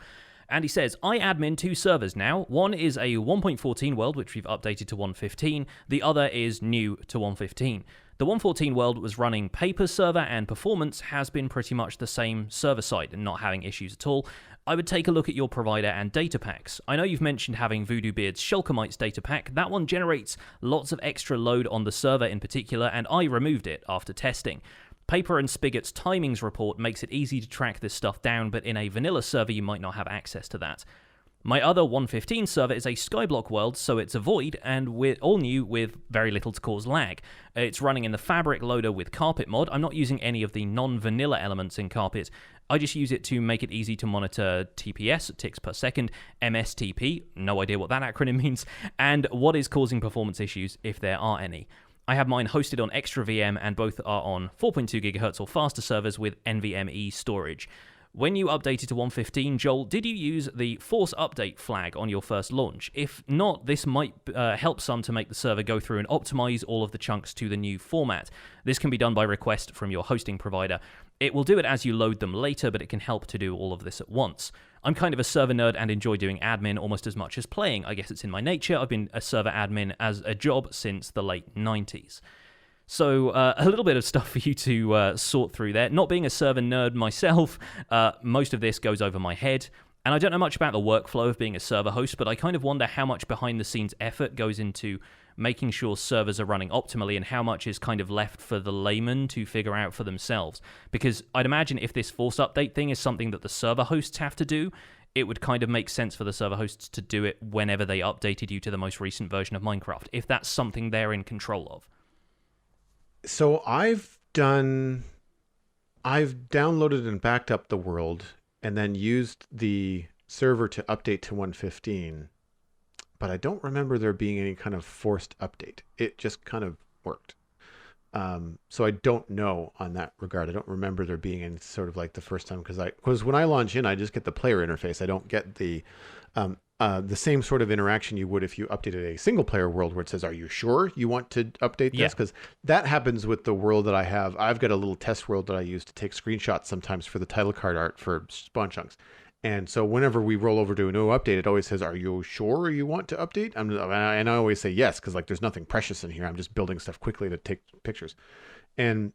Andy says, I admin 2 servers now. One is a 1.14 world, which we've updated to 1.15. The other is new to 1.15. The 1.14 world was running paper server, and performance has been pretty much the same server side and not having issues at all. I would take a look at your provider and data packs. I know you've mentioned having Voodoo Beard's Shulkermites data pack. That one generates lots of extra load on the server in particular, and I removed it after testing. Paper and Spigot's timings report makes it easy to track this stuff down, but in a vanilla server you might not have access to that. My other 1.15 server is a Skyblock world, so it's a void, and we're all new with very little to cause lag. It's running in the Fabric loader with Carpet mod. I'm not using any of the non-vanilla elements in Carpet. I just use it to make it easy to monitor TPS, ticks per second, MSTP, no idea what that acronym means, and what is causing performance issues, if there are any. I have mine hosted on Extra VM, and both are on 4.2 GHz or faster servers with NVMe storage. When you updated to 1.15, Joel, did you use the force update flag on your first launch? If not, this might help some to make the server go through and optimize all of the chunks to the new format. This can be done by request from your hosting provider. It will do it as you load them later, but it can help to do all of this at once. I'm kind of a server nerd and enjoy doing admin almost as much as playing. I guess it's in my nature. I've been a server admin as a job since the late 90s. So a little bit of stuff for you to sort through there. Not being a server nerd myself, most of this goes over my head. And I don't know much about the workflow of being a server host, but I kind of wonder how much behind the scenes effort goes into making sure servers are running optimally and how much is kind of left for the layman to figure out for themselves. Because I'd imagine if this force update thing is something that the server hosts have to do, it would kind of make sense for the server hosts to do it whenever they updated you to the most recent version of Minecraft, if that's something they're in control of. So I've downloaded and backed up the world and then used the server to update to 1.15, but I don't remember there being any kind of forced update. It just kind of worked. So I don't know on that regard. I don't remember there being any sort of like the first time, because when I launch in, I just get the player interface. I don't get the same sort of interaction you would if you updated a single player world where it says, "Are you sure you want to update this?" Because that happens with the world that I have. I've got a little test world that I use to take screenshots sometimes for the title card art for Spawn Chunks. And so whenever we roll over to a new update, it always says, "Are you sure you want to update?" And I always say yes, because like there's nothing precious in here. I'm just building stuff quickly to take pictures. And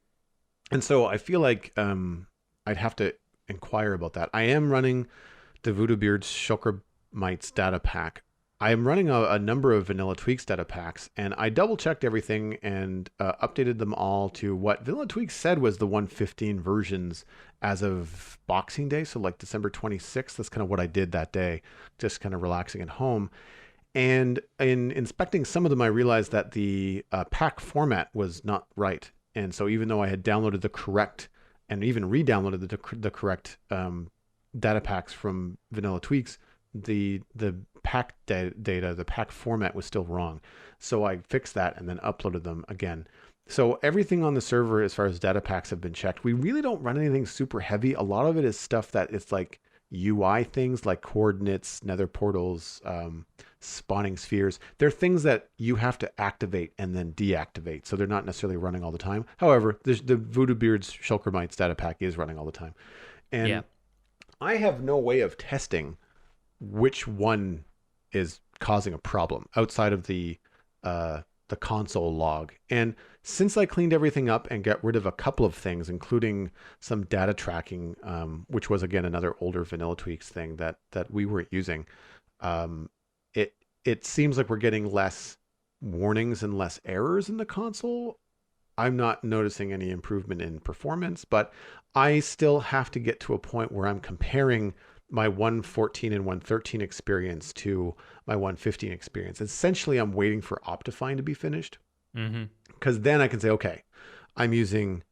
so I feel like I'd have to inquire about that. I am running the Voodoo Beard's Shulker Mites data pack. I am running a number of Vanilla Tweaks data packs, and I double checked everything and updated them all to what Vanilla Tweaks said was the 1.15 versions as of Boxing Day. So like December 26th, that's kind of what I did that day, just kind of relaxing at home. And in inspecting some of them, I realized that the pack format was not right. And so even though I had downloaded the correct and even re-downloaded the correct data packs from Vanilla Tweaks, the pack data, the pack format was still wrong. So I fixed that and then uploaded them again. So everything on the server as far as data packs have been checked. We really don't run anything super heavy. A lot of it is stuff that it's like UI things like coordinates, nether portals, spawning spheres. They're things that you have to activate and then deactivate. So they're not necessarily running all the time. However, the Voodoo Beard's Shulker Mites data pack is running all the time. And I have no way of testing which one is causing a problem outside of the console log. And since I cleaned everything up and got rid of a couple of things, including some data tracking, which was again another older Vanilla Tweaks thing that we weren't using, it seems like we're getting less warnings and less errors in the console. I'm not noticing any improvement in performance, but I still have to get to a point where I'm comparing my 1.14 and 1.13 experience to my 1.15 experience. Essentially, I'm waiting for Optifine to be finished, because then I can say, okay, I'm using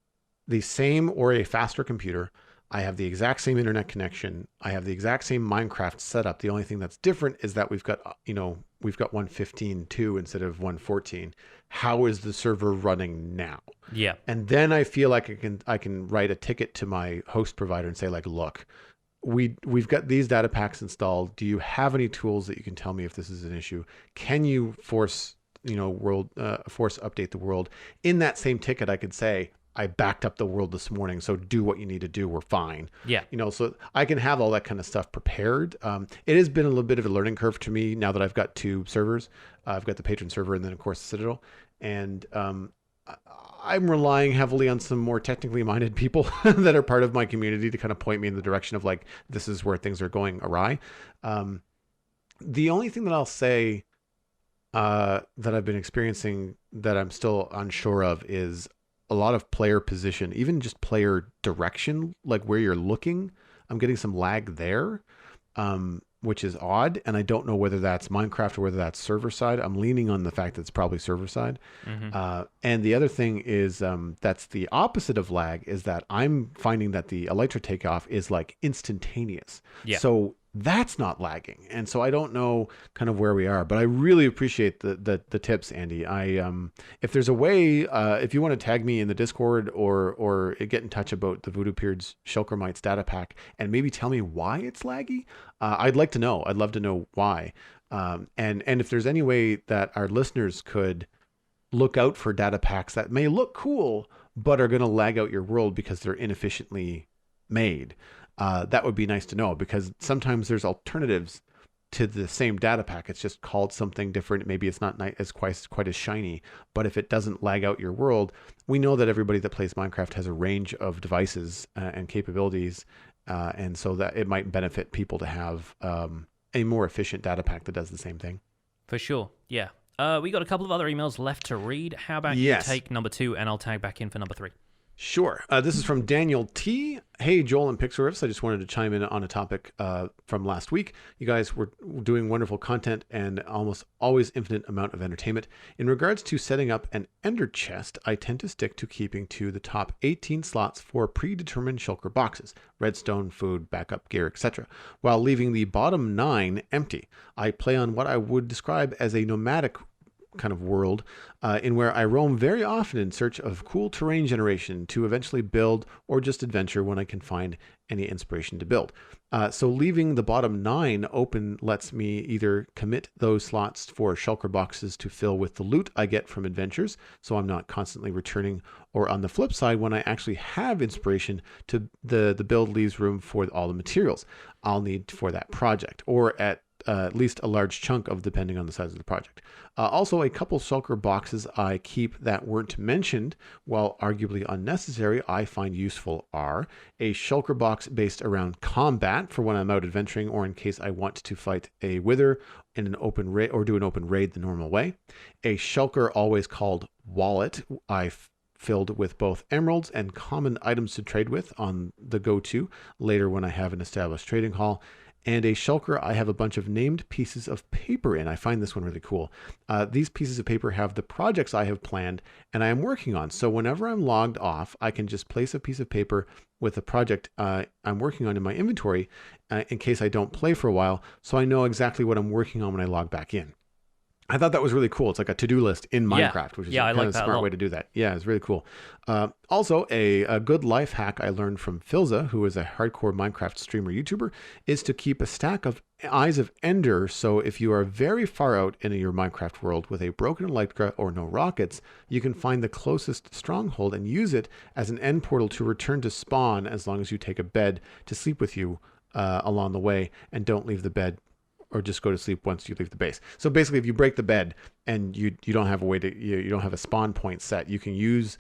the same or a faster computer. I have the exact same internet connection. I have the exact same Minecraft setup. The only thing that's different is that we've got 1.15.2 instead of 1.14. How is the server running now? Yeah. And then I feel like I can write a ticket to my host provider and say like, look, we've got these data packs installed. Do you have any tools that you can tell me if this is an issue? Can you force update the world? In that same ticket, I could say, I backed up the world this morning, so do what you need to do. We're fine. Yeah. So I can have all that kind of stuff prepared. It has been a little bit of a learning curve to me now that I've got two servers. I've got the patron server and then of course the Citadel. And I'm relying heavily on some more technically minded people that are part of my community to kind of point me in the direction of like, this is where things are going awry. The only thing that I'll say that I've been experiencing that I'm still unsure of is a lot of player position, even just player direction, like where you're looking. I'm getting some lag there, which is odd. And I don't know whether that's Minecraft or whether that's server side. I'm leaning on the fact that it's probably server side. And the other thing is that's the opposite of lag, is that I'm finding that the Elytra takeoff is like instantaneous. Yeah. So that's not lagging. And so I don't know kind of where we are, but I really appreciate the tips, Andy. If there's a way, if you want to tag me in the Discord or get in touch about the Voodoo Beard's Shulker Mites data pack and maybe tell me why it's laggy, I'd like to know. I'd love to know why. And if there's any way that our listeners could look out for data packs that may look cool, but are going to lag out your world because they're inefficiently made. That would be nice to know, because sometimes there's alternatives to the same data pack. It's just called something different. Maybe it's not as quite as shiny, but if it doesn't lag out your world, we know that everybody that plays Minecraft has a range of devices and capabilities, and so that it might benefit people to have a more efficient data pack that does the same thing. For sure, yeah. We got a couple of other emails left to read. How about Yes. you take number 2 and I'll tag back in for number 3? Sure. This is from Daniel T. Hey, Joel and Pixariffs. I just wanted to chime in on a topic from last week. You guys were doing wonderful content and almost always infinite amount of entertainment. In regards to setting up an ender chest, I tend to stick to keeping to the top 18 slots for predetermined shulker boxes, redstone, food, backup gear, etc., while leaving the bottom 9 empty. I play on what I would describe as a nomadic kind of world in where I roam very often in search of cool terrain generation to eventually build or just adventure when I can find any inspiration to build. So leaving the bottom 9 open lets me either commit those slots for shulker boxes to fill with the loot I get from adventures, so I'm not constantly returning, or on the flip side, when I actually have inspiration, to the build leaves room for all the materials I'll need for that project, or at least a large chunk of, depending on the size of the project. Also, a couple shulker boxes I keep that weren't mentioned, while arguably unnecessary, I find useful are a shulker box based around combat for when I'm out adventuring or in case I want to fight a wither in an open raid or do an open raid the normal way. A shulker always called wallet filled with both emeralds and common items to trade with on the go-to later when I have an established trading hall. And a shulker I have a bunch of named pieces of paper in. I find this one really cool. These pieces of paper have the projects I have planned and I am working on. So whenever I'm logged off, I can just place a piece of paper with a project I'm working on in my inventory in case I don't play for a while, so I know exactly what I'm working on when I log back in. I thought that was really cool. It's like a to-do list in Minecraft, which is kind of a smart way to do that. Yeah, it's really cool. Also, a good life hack I learned from Filza, who is a hardcore Minecraft streamer YouTuber, is to keep a stack of Eyes of Ender. So if you are very far out in your Minecraft world with a broken Electra or no rockets, you can find the closest stronghold and use it as an end portal to return to spawn, as long as you take a bed to sleep with you along the way and don't leave the bed, or just go to sleep once you leave the base. So basically, if you break the bed and you don't have a way to, you don't have a spawn point set, you can use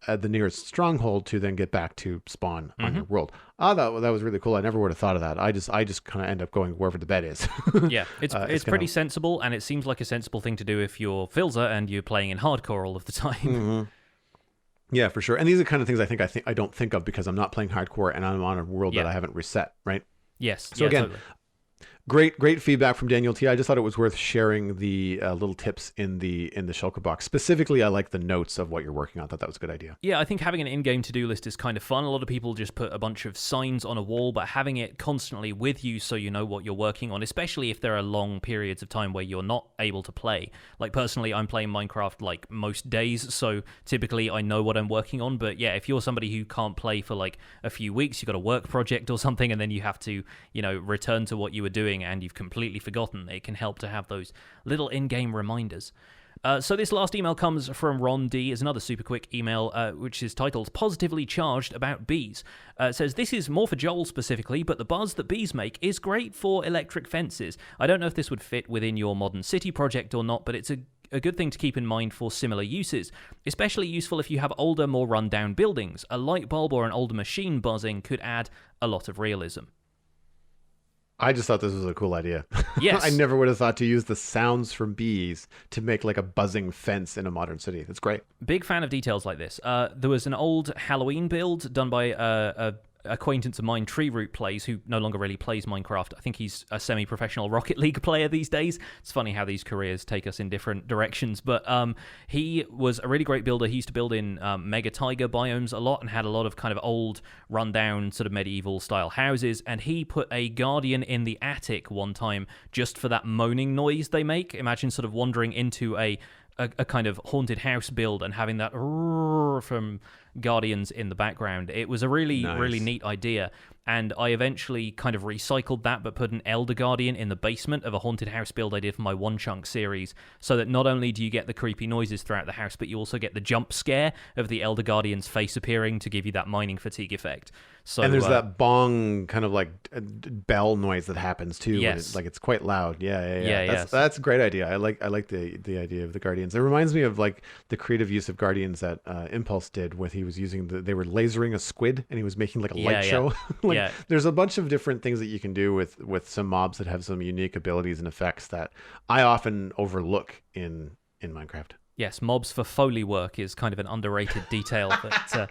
the nearest stronghold to then get back to spawn on your world. That was really cool. I never would have thought of that. I just kind of end up going wherever the bed is. Yeah, it's pretty sensible, and it seems like a sensible thing to do if you're Filza and you're playing in hardcore all of the time. Mm-hmm. Yeah, for sure. And these are the kind of things I don't think of because I'm not playing hardcore and I'm on a world that I haven't reset, right? Yes. So again, totally. Great feedback from Daniel T. I just thought it was worth sharing the little tips in the shulker box. Specifically, I like the notes of what you're working on. I thought that was a good idea. Yeah, I think having an in-game to-do list is kind of fun. A lot of people just put a bunch of signs on a wall, but having it constantly with you so you know what you're working on, especially if there are long periods of time where you're not able to play. Like personally, I'm playing Minecraft like most days, so typically I know what I'm working on. But yeah, if you're somebody who can't play for like a few weeks, you've got a work project or something, and then you have to, return to what you were doing and you've completely forgotten, it can help to have those little in-game reminders. So this last email comes from Ron D. It's another super quick email, which is titled Positively Charged About Bees. It says, this is more for Joel specifically, but the buzz that bees make is great for electric fences. I don't know if this would fit within your modern city project or not, but it's a good thing to keep in mind for similar uses. Especially useful if you have older, more run-down buildings. A light bulb or an older machine buzzing could add a lot of realism. I just thought this was a cool idea. Yes. I never would have thought to use the sounds from bees to make like a buzzing fence in a modern city. That's great. Big fan of details like this. There was an old Halloween build done by a acquaintance of mine, Tree Root Plays, who no longer really plays Minecraft. I think he's a semi-professional Rocket League player these days. It's funny how these careers take us in different directions, but he was a really great builder. He used to build in mega taiga biomes a lot and had a lot of kind of old, rundown, sort of medieval-style houses, and he put a guardian in the attic one time just for that moaning noise they make. Imagine sort of wandering into a kind of haunted house build and having that from guardians in the background. It was a really, really Nice. neat idea. And I eventually kind of recycled that, but put an Elder Guardian in the basement of a haunted house build I did for my One Chunk series, so that not only do you get the creepy noises throughout the house, but you also get the jump scare of the Elder Guardian's face appearing to give you that mining fatigue effect. So, And there's that bong kind of like bell noise that happens too. Yes. It's quite loud. Yeah. Yeah, That's a great idea. I like the idea of the Guardians. It reminds me of like the creative use of Guardians that Impulse did, with he was using they were lasering a squid and he was making like a light show. There's a bunch of different things that you can do with some mobs that have some unique abilities and effects that I often overlook in Minecraft. Yes, mobs for Foley work is kind of an underrated detail, but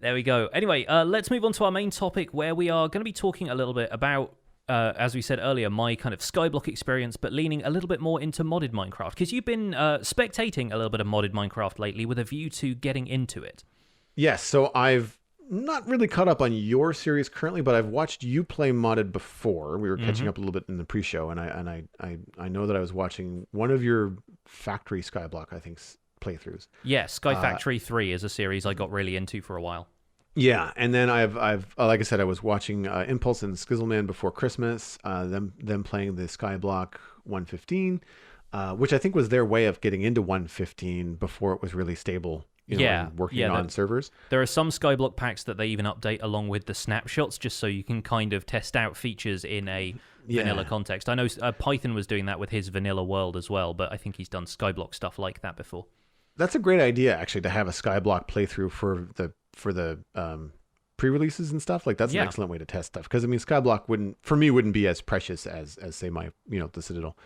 there we go. Anyway, let's move on to our main topic, where we are going to be talking a little bit about, as we said earlier, my kind of Skyblock experience, but leaning a little bit more into modded Minecraft, because you've been spectating a little bit of modded Minecraft lately with a view to getting into it. Yes, so I've not really caught up on your series currently, but I've watched you play modded before. We were catching up a little bit in the pre-show, and I know that I was watching one of your Factory Skyblock, I think, playthroughs. Yeah, Sky Factory 3 is a series I got really into for a while. Yeah, and then I've like I said, I was watching Impulse and Skizzleman before Christmas, them playing the Skyblock 115, which I think was their way of getting into 115 before it was really stable. And working on servers. There are some Skyblock packs that they even update along with the snapshots, just so you can kind of test out features in a vanilla context. I know Python was doing that with his vanilla world as well, but I think he's done Skyblock stuff like that before. That's a great idea, actually, to have a Skyblock playthrough for the pre-releases and stuff. Like, that's an excellent way to test stuff, because I mean, Skyblock wouldn't be as precious as say my the Citadel.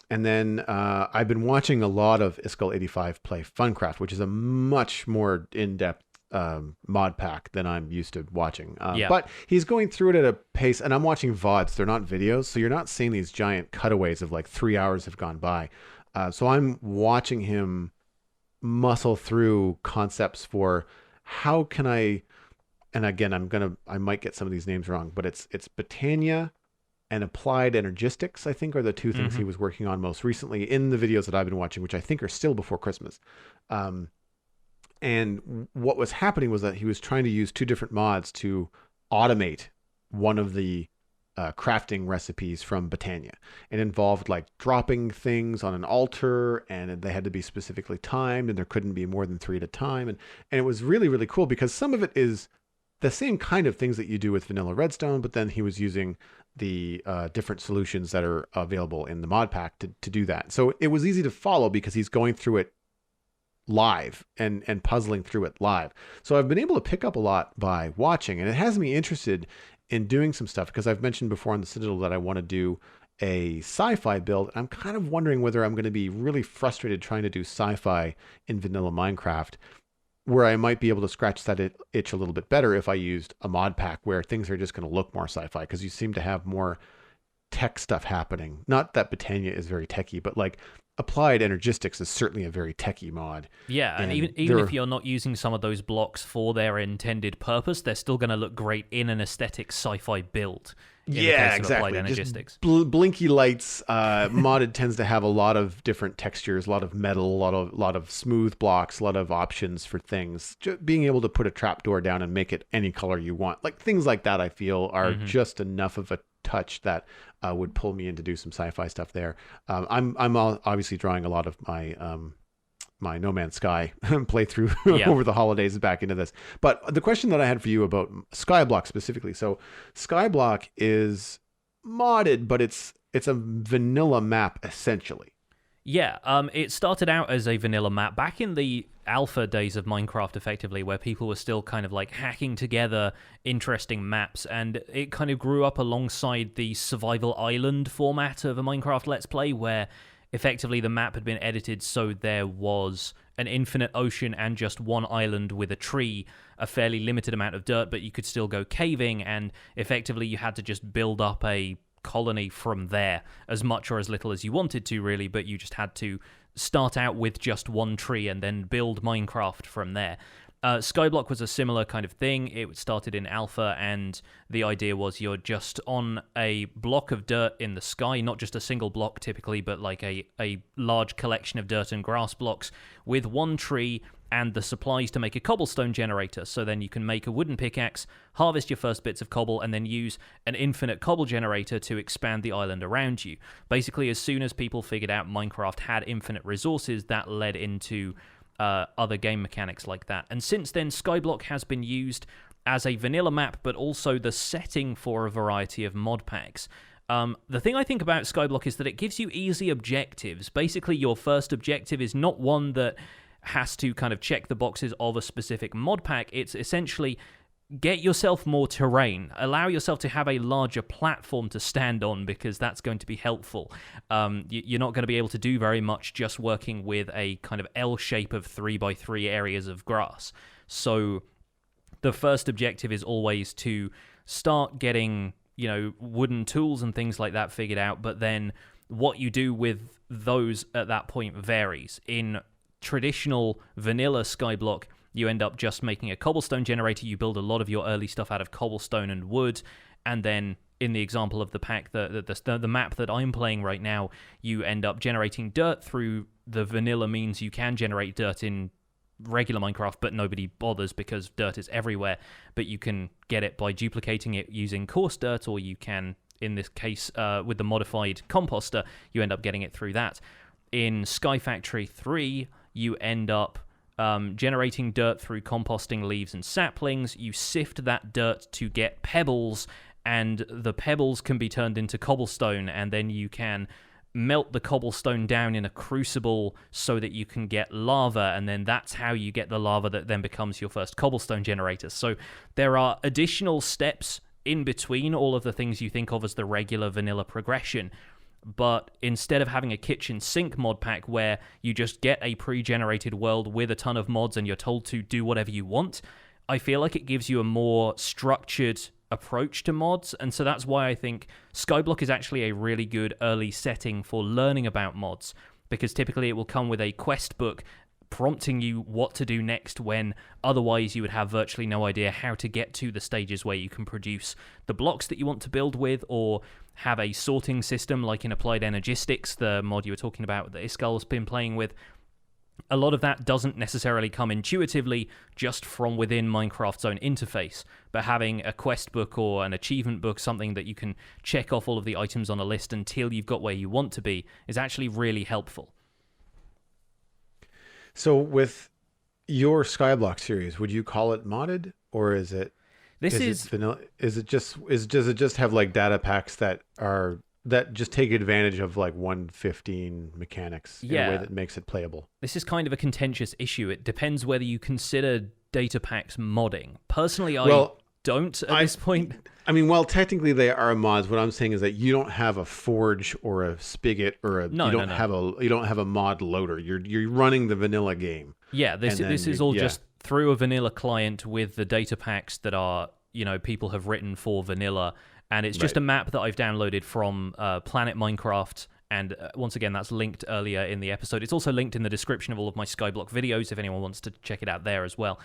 And then I've been watching a lot of Iskall85 play Funcraft, which is a much more in-depth mod pack than I'm used to watching. But he's going through it at a pace, and I'm watching VODs. They're not videos, so you're not seeing these giant cutaways of like 3 hours have gone by. So I'm watching him muscle through concepts for how can I, and again, I might get some of these names wrong, but it's Botania and Applied Energistics, I think, are the two things he was working on most recently in the videos that I've been watching, which I think are still before Christmas. And what was happening was that he was trying to use two different mods to automate one of the crafting recipes from Botania. It involved like dropping things on an altar, and they had to be specifically timed, and there couldn't be more than 3 at a time. And it was really, really cool, because some of it is the same kind of things that you do with vanilla redstone, but then he was using the different solutions that are available in the mod pack to do that. So it was easy to follow because he's going through it live and puzzling through it live. So I've been able to pick up a lot by watching, and it has me interested in doing some stuff, because I've mentioned before on the Citadel that I want to do a sci-fi build. I'm kind of wondering whether I'm going to be really frustrated trying to do sci-fi in vanilla Minecraft, where I might be able to scratch that itch a little bit better if I used a mod pack where things are just going to look more sci-fi, because you seem to have more tech stuff happening. Not that Botania is very techy, but like Applied Energistics is certainly a very techy mod. Yeah, and even if you're not using some of those blocks for their intended purpose, they're still going to look great in an aesthetic sci-fi build. Exactly. Applied Energistics. Blinky lights. Modded tends to have a lot of different textures, a lot of metal, a lot of smooth blocks, a lot of options for things. Just being able to put a trapdoor down and make it any color you want, like things like that, I feel are just enough of a touch that would pull me in to do some sci-fi stuff there. I'm obviously drawing a lot of my my No Man's Sky playthrough over the holidays back into this. But the question that I had for you about Skyblock specifically, so Skyblock is modded, but it's a vanilla map essentially. Yeah, it started out as a vanilla map back in the alpha days of Minecraft, effectively, where people were still kind of like hacking together interesting maps, and it kind of grew up alongside the survival island format of a Minecraft Let's Play, where effectively the map had been edited so there was an infinite ocean and just one island with a tree, a fairly limited amount of dirt, but you could still go caving, and effectively you had to just build up a colony from there, as much or as little as you wanted to, really, but you just had to start out with just one tree and then build Minecraft from there. Skyblock was a similar kind of thing. It started in alpha, and the idea was you're just on a block of dirt in the sky, not just a single block typically, but like a large collection of dirt and grass blocks with one tree and the supplies to make a cobblestone generator. So then you can make a wooden pickaxe, harvest your first bits of cobble, and then use an infinite cobble generator to expand the island around you. Basically, as soon as people figured out Minecraft had infinite resources, that led into other game mechanics like that. And since then, Skyblock has been used as a vanilla map, but also the setting for a variety of mod packs. The thing I think about Skyblock is that it gives you easy objectives. Basically, your first objective is not one that has to kind of check the boxes of a specific mod pack. It's essentially get yourself more terrain. Allow yourself to have a larger platform to stand on, because that's going to be helpful. You're not going to be able to do very much just working with a kind of L shape of 3x3 areas of grass. So the first objective is always to start getting, wooden tools and things like that figured out, but then what you do with those at that point varies. In traditional vanilla Skyblock, you end up just making a cobblestone generator. You build a lot of your early stuff out of cobblestone and wood, and then in the example of the pack, the map that I'm playing right now, you end up generating dirt through the vanilla means you can generate dirt in regular Minecraft, but nobody bothers because dirt is everywhere. But you can get it by duplicating it using coarse dirt, or you can, in this case, with the modified composter, you end up getting it through that. In Sky Factory 3, you end up generating dirt through composting leaves and saplings. You sift that dirt to get pebbles, and the pebbles can be turned into cobblestone, and then you can melt the cobblestone down in a crucible so that you can get lava, and then that's how you get the lava that then becomes your first cobblestone generator. So there are additional steps in between all of the things you think of as the regular vanilla progression. But instead of having a kitchen sink mod pack where you just get a pre-generated world with a ton of mods and you're told to do whatever you want, I feel like it gives you a more structured approach to mods. And so that's why I think Skyblock is actually a really good early setting for learning about mods, because typically it will come with a quest book prompting you what to do next, when otherwise you would have virtually no idea how to get to the stages where you can produce the blocks that you want to build with, or have a sorting system like in Applied Energistics, the mod you were talking about that Iskal's been playing with. A lot of that doesn't necessarily come intuitively just from within Minecraft's own interface, but having a quest book or an achievement book, something that you can check off all of the items on a list until you've got where you want to be, is actually really helpful. So with your Skyblock series, would you call it modded, or is it vanilla? Does it just have like data packs that just take advantage of like 1.15 mechanics in a way that makes it playable? This is kind of a contentious issue. It depends whether you consider data packs modding. Personally, I don't at this point. I mean, while technically they are mods, what I'm saying is that you don't have a forge or a spigot or you don't have a mod loader. You're running the vanilla game. Yeah, this is all just through a vanilla client with the data packs that are, people have written for vanilla, and it's just a map that I've downloaded from Planet Minecraft. And once again, that's linked earlier in the episode. It's also linked in the description of all of my Skyblock videos if anyone wants to check it out there as well.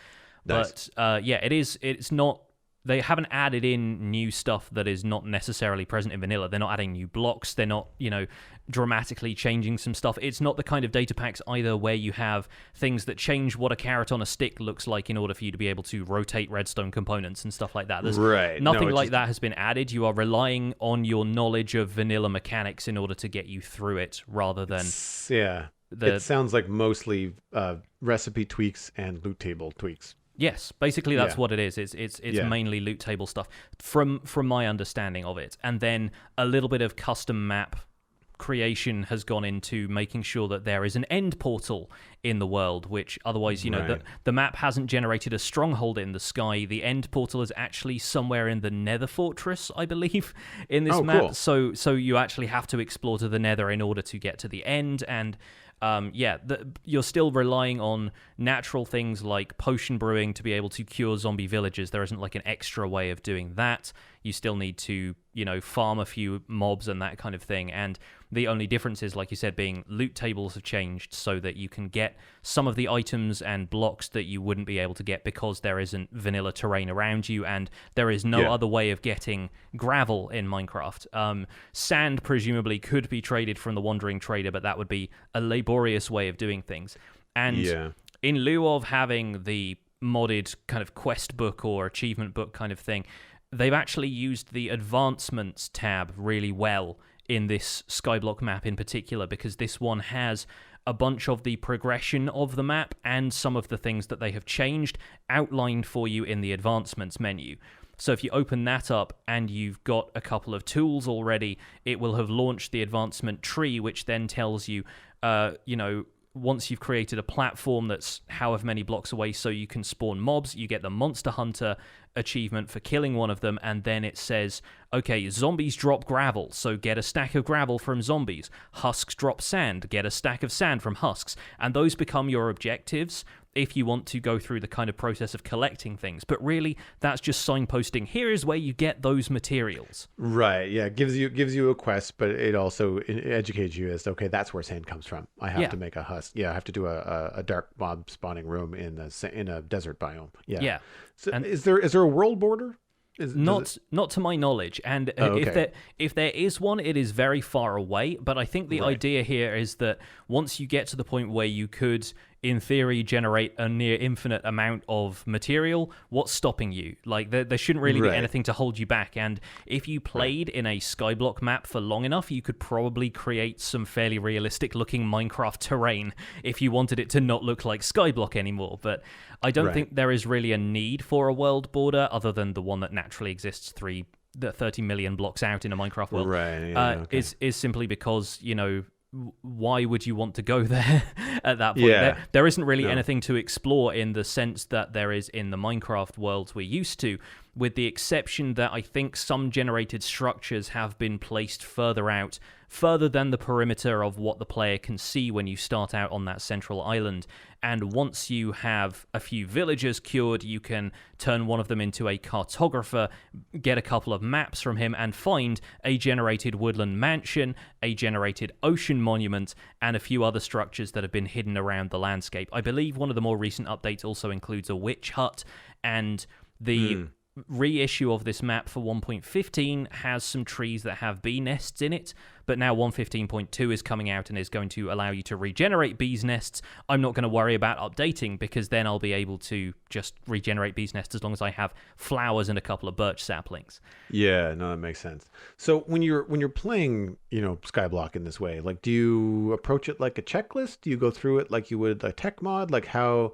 Nice. But it's not. They haven't added in new stuff that is not necessarily present in vanilla. They're not adding new blocks. They're not, dramatically changing some stuff. It's not the kind of data packs either where you have things that change what a carrot on a stick looks like in order for you to be able to rotate redstone components and stuff like that. There's nothing like that has been added. You are relying on your knowledge of vanilla mechanics in order to get you through it, rather than... It sounds like mostly recipe tweaks and loot table tweaks. Yes, basically that's what it is. It's mainly loot table stuff from my understanding of it. And then a little bit of custom map creation has gone into making sure that there is an end portal in the world, which otherwise, the map hasn't generated a stronghold in the sky. The end portal is actually somewhere in the Nether Fortress, I believe, in this map. Cool. So you actually have to explore to the Nether in order to get to the end, and you're still relying on natural things like potion brewing to be able to cure zombie villagers. There isn't like an extra way of doing that. You still need to, farm a few mobs and that kind of thing. And the only difference is, like you said, being loot tables have changed so that you can get some of the items and blocks that you wouldn't be able to get because there isn't vanilla terrain around you, and there is no other way of getting gravel in Minecraft. Sand presumably could be traded from the Wandering Trader, but that would be a laborious way of doing things. And in lieu of having the modded kind of quest book or achievement book kind of thing, they've actually used the advancements tab really well in this Skyblock map in particular, because this one has a bunch of the progression of the map and some of the things that they have changed outlined for you in the advancements menu. So if you open that up and you've got a couple of tools already, it will have launched the advancement tree, which then tells you, once you've created a platform that's however many blocks away so you can spawn mobs, you get the Monster Hunter achievement for killing one of them, and then it says, okay, zombies drop gravel, so get a stack of gravel from zombies. Husks drop sand, get a stack of sand from husks. And those become your objectives if you want to go through the kind of process of collecting things. But really, that's just signposting, here is where you get those materials. Right, yeah, it gives you a quest, but it also educates you as, okay, that's where sand comes from. I have to make a husk. Yeah, I have to do a dark mob spawning room in a desert biome. Yeah. So and is there a world border? Not to my knowledge, and if there is one, it is very far away. But I think the idea here is that once you get to the point where you could, in theory, generate a near infinite amount of material, what's stopping you? Like, there shouldn't really be anything to hold you back. And if you played in a Skyblock map for long enough, you could probably create some fairly realistic-looking Minecraft terrain if you wanted it to not look like Skyblock anymore. But I don't think there is really a need for a world border other than the one that naturally exists 30 million blocks out in a Minecraft world. Is simply because, why would you want to go there at that point? There isn't really anything to explore in the sense that there is in the Minecraft worlds we're used to, with the exception that I think some generated structures have been placed further than the perimeter of what the player can see when you start out on that central island. And once you have a few villagers cured, you can turn one of them into a cartographer, get a couple of maps from him, and find a generated woodland mansion, a generated ocean monument, and a few other structures that have been hidden around the landscape. I believe one of the more recent updates also includes a witch hut, and the reissue of this map for 1.15 has some trees that have bee nests in it, but now 1.15.2 is coming out and is going to allow you to regenerate bees nests. I'm not going to worry about updating, because then I'll be able to just regenerate bees nests as long as I have flowers and a couple of birch saplings. Yeah, no, that makes sense. So when you're playing, Skyblock in this way, like, do you approach it like a checklist? Do you go through it like you would a tech mod? Like, how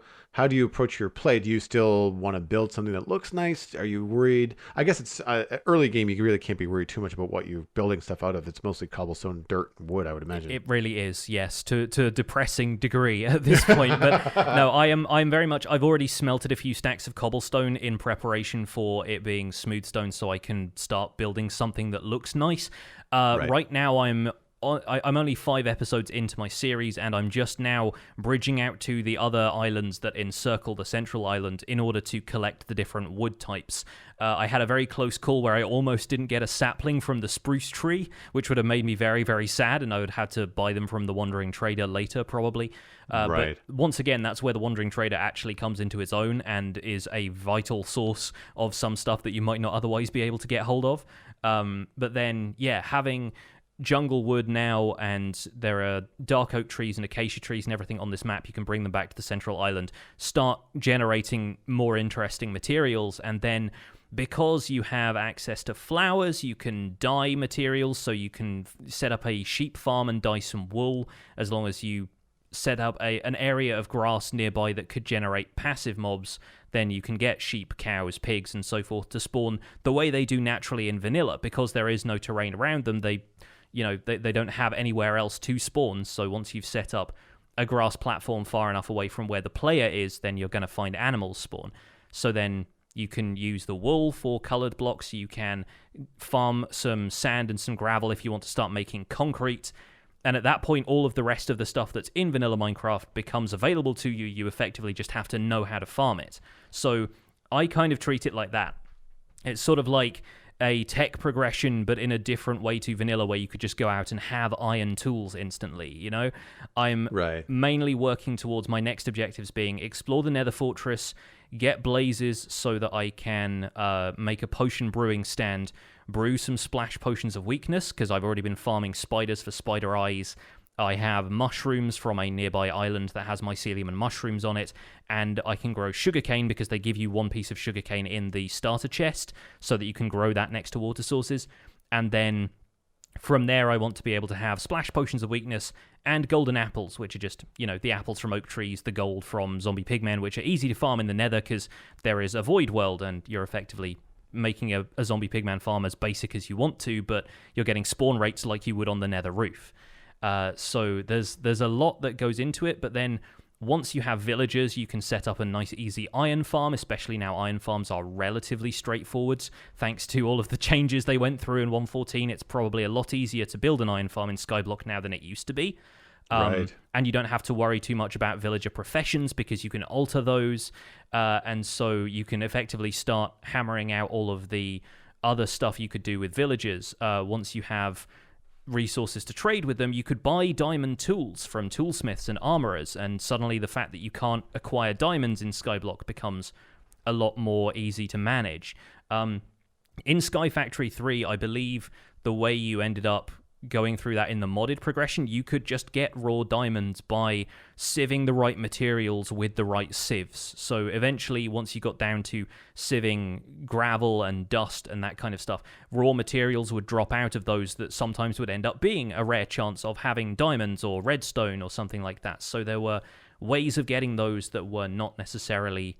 do you approach your play? Do you still want to build something that looks nice? Are you worried? I guess it's early game. You really can't be worried too much about what you're building stuff out of. It's mostly cobblestone, dirt, and wood, I would imagine. It really is, yes, to a depressing degree at this point. But no, I'm very much. I've already smelted a few stacks of cobblestone in preparation for it being smooth stone, so I can start building something that looks nice. Right now, I'm only 5 episodes into my series, and I'm just now bridging out to the other islands that encircle the central island in order to collect the different wood types. I had a very close call where I almost didn't get a sapling from the spruce tree, which would have made me very, very sad, and I would have to buy them from the Wandering Trader later, probably. But once again, that's where the Wandering Trader actually comes into its own and is a vital source of some stuff that you might not otherwise be able to get hold of. But then, having jungle wood now, and there are dark oak trees and acacia trees and everything on this map, you can bring them back to the central island, start generating more interesting materials, and then because you have access to flowers, you can dye materials, so you can set up a sheep farm and dye some wool, as long as you set up an area of grass nearby that could generate passive mobs. Then you can get sheep, cows, pigs, and so forth to spawn the way they do naturally in vanilla. Because there is no terrain around them, they don't have anywhere else to spawn. So once you've set up a grass platform far enough away from where the player is, then you're going to find animals spawn. So then you can use the wool for colored blocks. You can farm some sand and some gravel if you want to start making concrete. And at that point, all of the rest of the stuff that's in vanilla Minecraft becomes available to you. You effectively just have to know how to farm it. So I kind of treat it like that. It's sort of like a tech progression, but in a different way to vanilla, where you could just go out and have iron tools instantly. You know, I'm mainly working towards my next objectives being explore the Nether Fortress, get blazes so that I can make a potion brewing stand, brew some splash potions of weakness, because I've already been farming spiders for spider eyes. I have mushrooms from a nearby island that has mycelium and mushrooms on it, and I can grow sugarcane because they give you one piece of sugarcane in the starter chest so that you can grow that next to water sources. And then from there, I want to be able to have splash potions of weakness and golden apples, which are just, you know, the apples from oak trees, the gold from zombie pigmen, which are easy to farm in the nether because there is a void world and you're effectively making a zombie pigman farm as basic as you want to, but you're getting spawn rates like you would on the nether roof. So there's a lot that goes into it, but then once you have villagers, you can set up a nice easy iron farm, especially now iron farms are relatively straightforward. Thanks to all of the changes they went through in 1.14, it's probably a lot easier to build an iron farm in Skyblock now than it used to be. And you don't have to worry too much about villager professions because you can alter those, and so you can effectively start hammering out all of the other stuff you could do with villagers. Once you have resources to trade with them, you could buy diamond tools from toolsmiths and armorers, and suddenly the fact that you can't acquire diamonds in Skyblock becomes a lot more easy to manage. In Sky Factory 3, I believe the way you ended up going through that in the modded progression, you could just get raw diamonds by sieving the right materials with the right sieves. So eventually, once you got down to sieving gravel and dust and that kind of stuff, raw materials would drop out of those that sometimes would end up being a rare chance of having diamonds or redstone or something like that. So there were ways of getting those that were not necessarily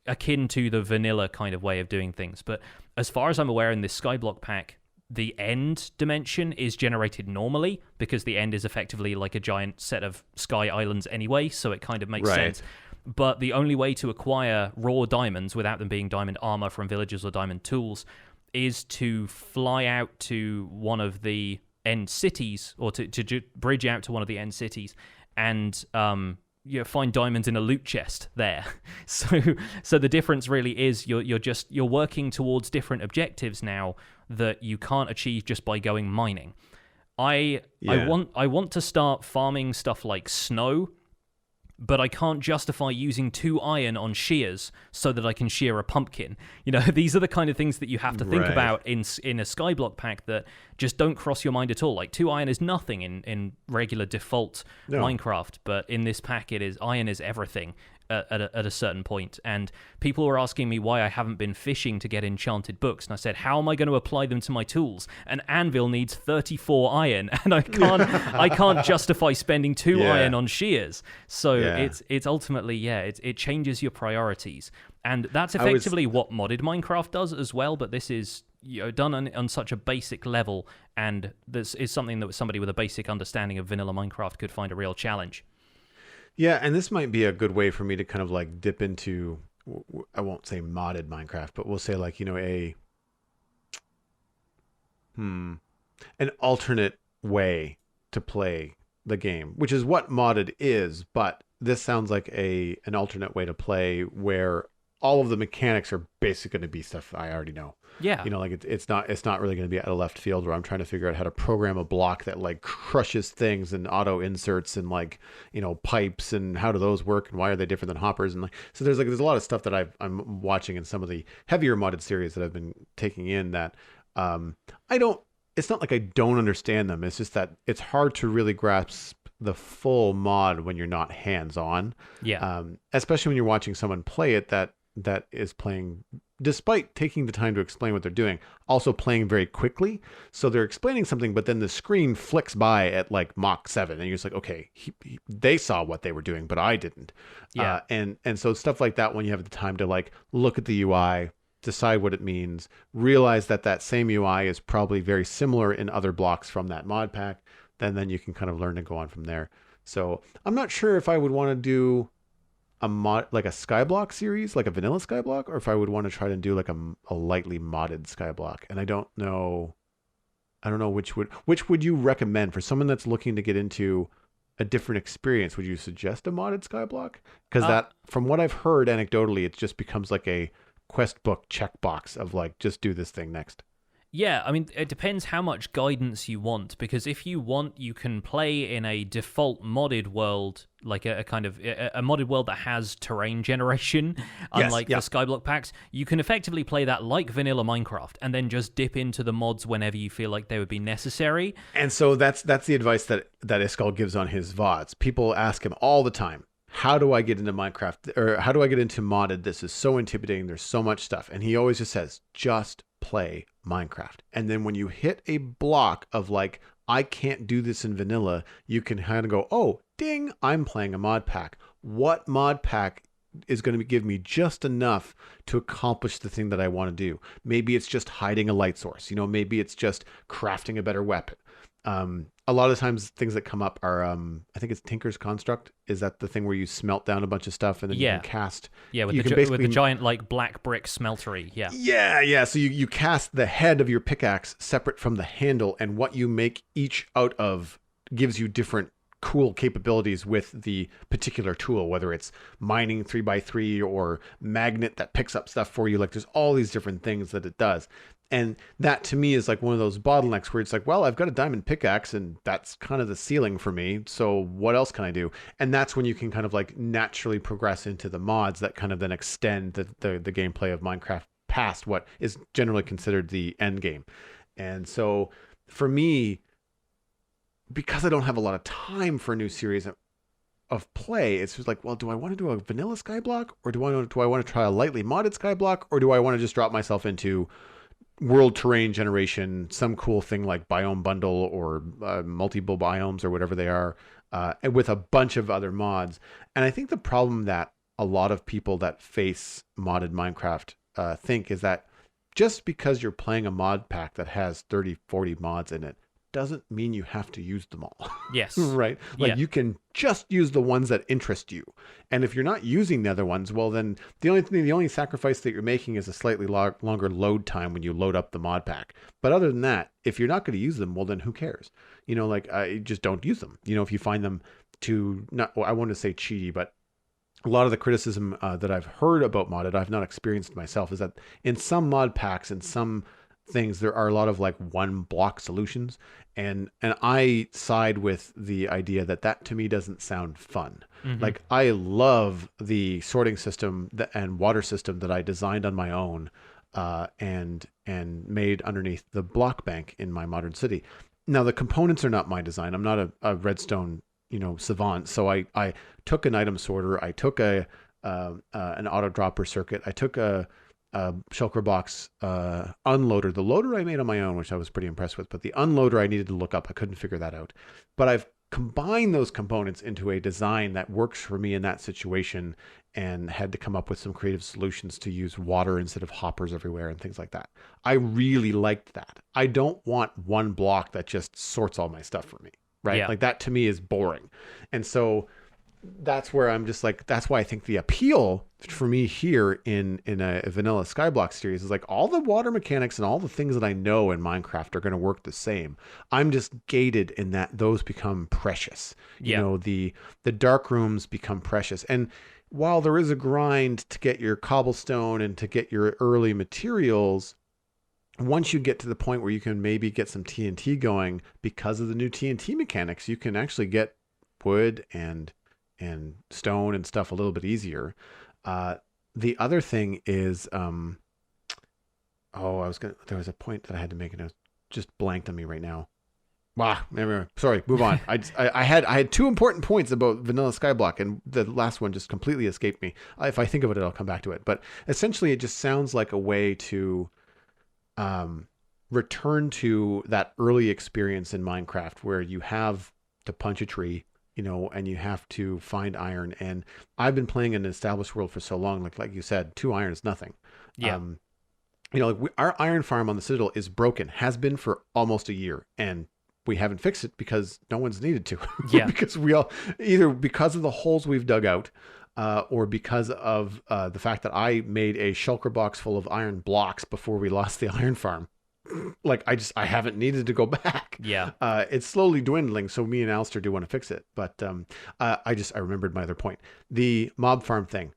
akin to the vanilla kind of way of doing things. But as far as I'm aware, in this Skyblock pack, the end dimension is generated normally because the end is effectively like a giant set of sky islands anyway, so it kind of makes sense. But the only way to acquire raw diamonds without them being diamond armor from villagers or diamond tools is to fly out to one of the end cities, or to bridge out to one of the end cities and you find diamonds in a loot chest there. So the difference really is you're working towards different objectives now that you can't achieve just by going mining. I want to start farming stuff like snow, but I can't justify using 2 iron on shears so that I can shear a pumpkin. You know, these are the kind of things that you have to think about in a Skyblock pack that just don't cross your mind at all. Like 2 iron is nothing in regular default Minecraft, but in this pack iron is everything at a certain point. And people were asking me why I haven't been fishing to get enchanted books, and I said, how am I going to apply them to my tools? An anvil needs 34 iron, and I can't justify spending 2 iron on shears. So it's ultimately it changes your priorities, and that's effectively what modded Minecraft does as well. But this is done on such a basic level, and this is something that somebody with a basic understanding of vanilla Minecraft could find a real challenge. Yeah, and this might be a good way for me to kind of like dip into, I won't say modded Minecraft, but we'll say like, an alternate way to play the game, which is what modded is, but this sounds like an alternate way to play where all of the mechanics are basically going to be stuff I already know. Yeah. Like it's not really going to be out of left field where I'm trying to figure out how to program a block that like crushes things and auto inserts and like, pipes and how do those work and why are they different than hoppers, and like, so there's a lot of stuff that I'm watching in some of the heavier modded series that I've been taking in that it's not like I don't understand them. It's just that it's hard to really grasp the full mod when you're not hands-on. Yeah. Especially when you're watching someone play it that is playing, despite taking the time to explain what they're doing, also playing very quickly. So they're explaining something, but then the screen flicks by at like Mach 7, and you're just like, okay, they saw what they were doing, but I didn't. Yeah. And so stuff like that, when you have the time to like look at the UI, decide what it means, realize that same UI is probably very similar in other blocks from that mod pack, then you can kind of learn to go on from there. So I'm not sure if I would want to do a mod, like a Skyblock series, like a vanilla Skyblock, or if I would want to try to do like a lightly modded Skyblock. And I don't know which would you recommend for someone that's looking to get into a different experience. Would you suggest a modded Skyblock? Because that, from what I've heard anecdotally, it just becomes like a quest book checkbox of like, just do this thing next. Yeah, I mean, it depends how much guidance you want, because if you want, you can play in a default modded world, like a kind of a modded world that has terrain generation, Yes, unlike the yeah. Skyblock packs. You can effectively play that like vanilla Minecraft, and then just dip into the mods whenever you feel like they would be necessary. And so that's the advice that Iskall gives on his VODs. People ask him all the time, how do I get into Minecraft, or how do I get into modded? This is so intimidating. There's so much stuff. And he always just says, just play Minecraft. And then when you hit a block of like, I can't do this in vanilla, you can kind of go, oh, ding, I'm playing a mod pack. What mod pack is going to give me just enough to accomplish the thing that I want to do? Maybe it's just hiding a light source. Maybe it's just crafting a better weapon. A lot of times things that come up are, I think it's Tinker's Construct. Is that the thing where you smelt down a bunch of stuff and then you can cast? Yeah, with you the giant like black brick smeltery. Yeah. Yeah. So you cast the head of your pickaxe separate from the handle, and what you make each out of gives you different cool capabilities with the particular tool, whether it's mining 3x3 or magnet that picks up stuff for you. Like there's all these different things that it does. And that to me is like one of those bottlenecks where it's like, well, I've got a diamond pickaxe and that's kind of the ceiling for me. So what else can I do? And that's when you can kind of like naturally progress into the mods that kind of then extend the gameplay of Minecraft past what is generally considered the end game. And so for me, because I don't have a lot of time for a new series of play, it's just like, well, do I want to do a vanilla Skyblock, or do I want to try a lightly modded Skyblock, or do I want to just drop myself into world terrain generation, some cool thing like biome bundle or multiple biomes or whatever they are, and with a bunch of other mods? And I think the problem that a lot of people that face modded Minecraft think is that just because you're playing a mod pack that has 30, 40 mods in it doesn't mean you have to use them all. Yes. Right? Like you can just use the ones that interest you. And if you're not using the other ones, well then the only sacrifice that you're making is a slightly longer load time when you load up the mod pack. But other than that, if you're not going to use them, well then who cares? Just don't use them. If you find them to not, well, I want to say cheaty, but a lot of the criticism that I've heard about modded, I've not experienced myself, is that in some mod packs and some things there are a lot of like one block solutions, and I side with the idea that to me doesn't sound fun. Mm-hmm. Like I love the sorting system and water system that I designed on my own and made underneath the block bank in my modern city. Now the components are not my design. I'm not a redstone savant, so I took an item sorter, I took an auto dropper circuit, I took a shulker box unloader. The loader I made on my own, which I was pretty impressed with, but the unloader I needed to look up. I couldn't figure that out. But I've combined those components into a design that works for me in that situation, and had to come up with some creative solutions to use water instead of hoppers everywhere and things like that. I really liked that. I don't want one block that just sorts all my stuff for me, right? Yeah. Like that to me is boring. And so that's where I'm just like, that's why I think the appeal for me here in a vanilla Skyblock series is like all the water mechanics and all the things that I know in Minecraft are going to work the same. I'm just gated in that those become precious. The dark rooms become precious. And while there is a grind to get your cobblestone and to get your early materials, once you get to the point where you can maybe get some TNT going because of the new TNT mechanics, you can actually get wood and stone and stuff a little bit easier. The other thing is, there was a point that I had to make and it just blanked on me right now. Wow. Sorry, move on. I had two important points about vanilla Skyblock, and the last one just completely escaped me. If I think of it, I'll come back to it. But essentially it just sounds like a way to, return to that early experience in Minecraft where you have to punch a tree, and you have to find iron. And I've been playing in an established world for so long, like you said, 2 iron is nothing. Yeah. Our iron farm on the Citadel is broken, has been for almost a year, and we haven't fixed it because no one's needed to. Yeah. Because we all, either because of the holes we've dug out, or because of the fact that I made a shulker box full of iron blocks before we lost the iron farm. Like I haven't needed to go back. Yeah. It's slowly dwindling, so me and Alistair do want to fix it. But I remembered my other point. The mob farm thing.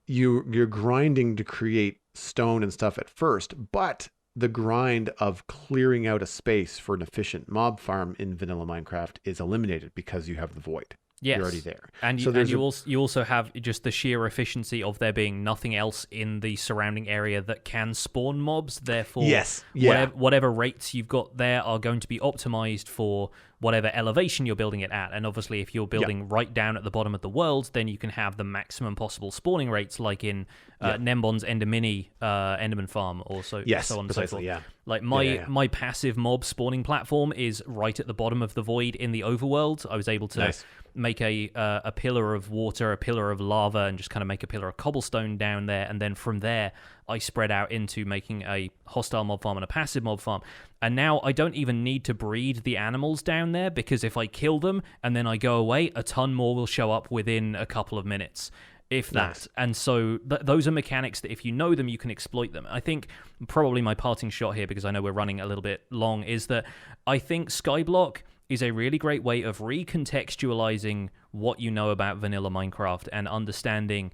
You're grinding to create stone and stuff at first, but the grind of clearing out a space for an efficient mob farm in vanilla Minecraft is eliminated because you have the void. Yes. You're already there. And you also have just the sheer efficiency of there being nothing else in the surrounding area that can spawn mobs. Therefore, whatever rates you've got there are going to be optimized for whatever elevation you're building it at. And obviously, if you're building right down at the bottom of the world, then you can have the maximum possible spawning rates, like in Nembon's Enderman farm, or so on and so forth. Yeah. Like my passive mob spawning platform is right at the bottom of the void in the overworld. I was able to make a pillar of water, a pillar of lava, and just kind of make a pillar of cobblestone down there. And then from there, I spread out into making a hostile mob farm and a passive mob farm. And now I don't even need to breed the animals down there, because if I kill them and then I go away, a ton more will show up within a couple of minutes, if that. Nice. And so those are mechanics that if you know them, you can exploit them. I think probably my parting shot here, because I know we're running a little bit long, is that I think Skyblock is a really great way of recontextualizing what you know about vanilla Minecraft and understanding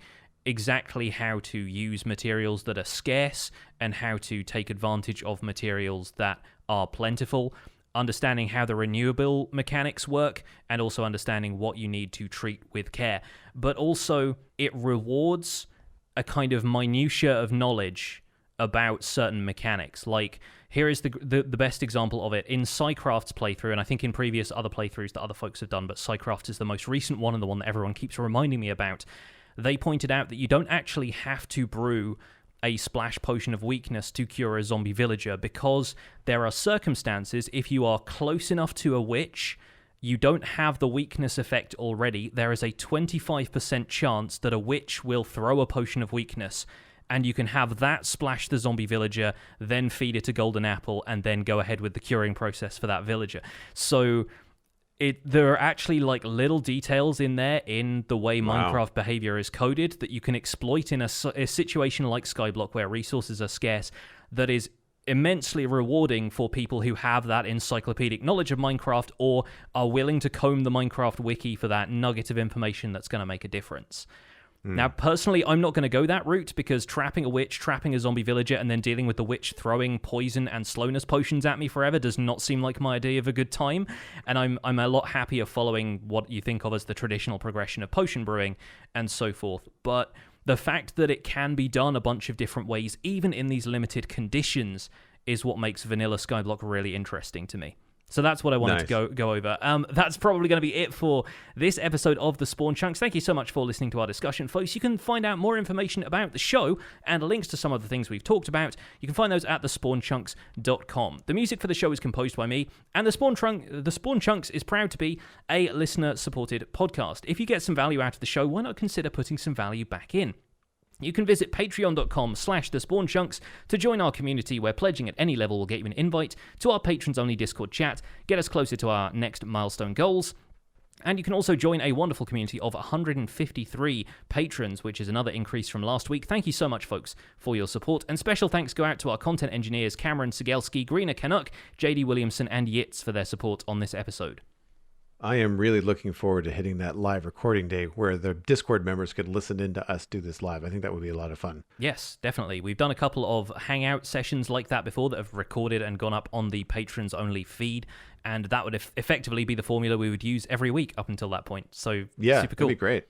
exactly how to use materials that are scarce and how to take advantage of materials that are plentiful, understanding how the renewable mechanics work, and also understanding what you need to treat with care. But also, it rewards a kind of minutiae of knowledge about certain mechanics. Like, here is the best example of it in Psycraft's playthrough, and I think in previous other playthroughs that other folks have done, but Psycraft is the most recent one and the one that everyone keeps reminding me about. They pointed out that you don't actually have to brew a splash potion of weakness to cure a zombie villager, because there are circumstances, if you are close enough to a witch, you don't have the weakness effect already, there is a 25% chance that a witch will throw a potion of weakness, and you can have that splash the zombie villager, then feed it a golden apple, and then go ahead with the curing process for that villager. So there are actually like little details in there in the way Minecraft behavior is coded that you can exploit in a situation like Skyblock, where resources are scarce, that is immensely rewarding for people who have that encyclopedic knowledge of Minecraft or are willing to comb the Minecraft wiki for that nugget of information that's going to make a difference. Now, personally, I'm not going to go that route, because trapping a witch, trapping a zombie villager, and then dealing with the witch throwing poison and slowness potions at me forever does not seem like my idea of a good time, and I'm a lot happier following what you think of as the traditional progression of potion brewing and so forth. But the fact that it can be done a bunch of different ways, even in these limited conditions, is what makes vanilla Skyblock really interesting to me. So that's what I wanted to go over. That's probably going to be it for this episode of The Spawn Chunks. Thank you so much for listening to our discussion, folks. You can find out more information about the show and links to some of the things we've talked about. You can find those at thespawnchunks.com. The music for the show is composed by me, and The Spawn Chunks is proud to be a listener-supported podcast. If you get some value out of the show, why not consider putting some value back in? You can visit patreon.com/thespawnchunks to join our community, where pledging at any level will get you an invite to our patrons-only Discord chat, get us closer to our next milestone goals. And you can also join a wonderful community of 153 patrons, which is another increase from last week. Thank you so much, folks, for your support. And special thanks go out to our content engineers, Cameron Sigelski, Greener Canuck, JD Williamson, and Yitz for their support on this episode. I am really looking forward to hitting that live recording day where the Discord members could listen in to us do this live. I think that would be a lot of fun. Yes, definitely. We've done a couple of hangout sessions like that before that have recorded and gone up on the patrons only feed, and that would effectively be the formula we would use every week up until that point. So yeah, super cool. That'd be great.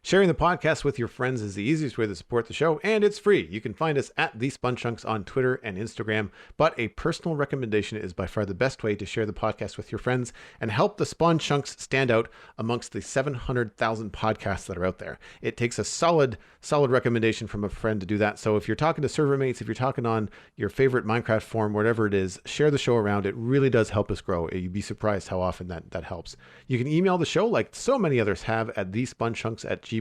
Sharing the podcast with your friends is the easiest way to support the show, and it's free. You can find us at The Spun Chunks on Twitter and Instagram, but a personal recommendation is by far the best way to share the podcast with your friends and help the Spun Chunks stand out amongst the 700,000 podcasts that are out there. It takes a solid recommendation from a friend to do that. So if you're talking to server mates, if you're talking on your favorite Minecraft forum, whatever it is, share the show around. It really does help us grow. You'd be surprised how often that helps. You can email the show like so many others have at thespunchunks@gmail.com.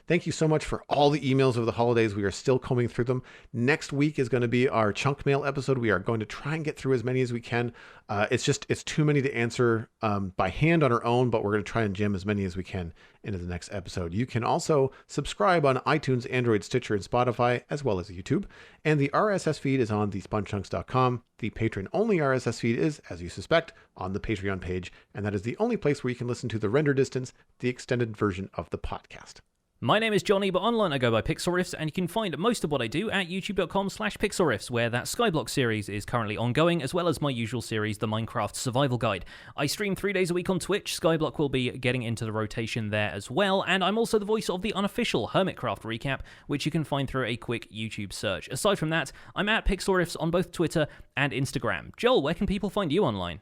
Thank you so much for all the emails over the holidays. We are still combing through them. Next week is going to be our chunk mail episode. We are going to try and get through as many as we can. It's too many to answer by hand on our own, but we're going to try and jam as many as we can into the next episode. You can also subscribe on iTunes, Android, Stitcher, and Spotify, as well as YouTube. And the RSS feed is on thespunchunks.com. The patron-only RSS feed is, as you suspect, on the Patreon page, and that is the only place where you can listen to the render distance, the extended version of the podcast. My name is Jonny, but online I go by Pixel Riffs, and you can find most of what I do at youtube.com/pixelriffs, where that Skyblock series is currently ongoing, as well as my usual series, the Minecraft Survival Guide. I stream 3 days a week on Twitch. Skyblock will be getting into the rotation there as well, and I'm also the voice of the unofficial Hermitcraft recap, which you can find through a quick YouTube search. Aside from that, I'm at Pixel Riffs on both Twitter and Instagram. Joel, where can people find you online?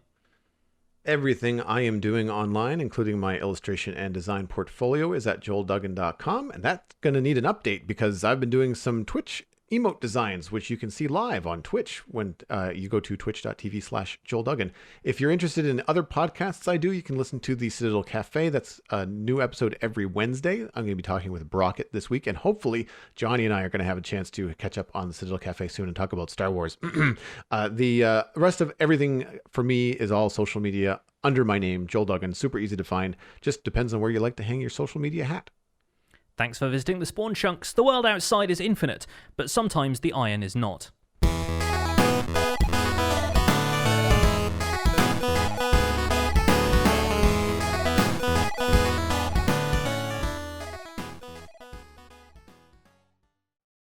Everything I am doing online, including my illustration and design portfolio, is at joelduggan.com, and that's going to need an update because I've been doing some Twitch emote designs, which you can see live on Twitch when you go to twitch.tv/joelduggan. If you're interested in other podcasts I do, you can listen to the Citadel Cafe. That's a new episode every Wednesday. I'm going to be talking with Brockett this week, and hopefully Jonny and I are going to have a chance to catch up on the Citadel Cafe soon and talk about Star Wars. The rest of everything for me is all social media under my name, Joel Duggan. Super easy to find. Just depends on where you like to hang your social media hat. Thanks for visiting the Spawn Chunks. The world outside is infinite, but sometimes the iron is not.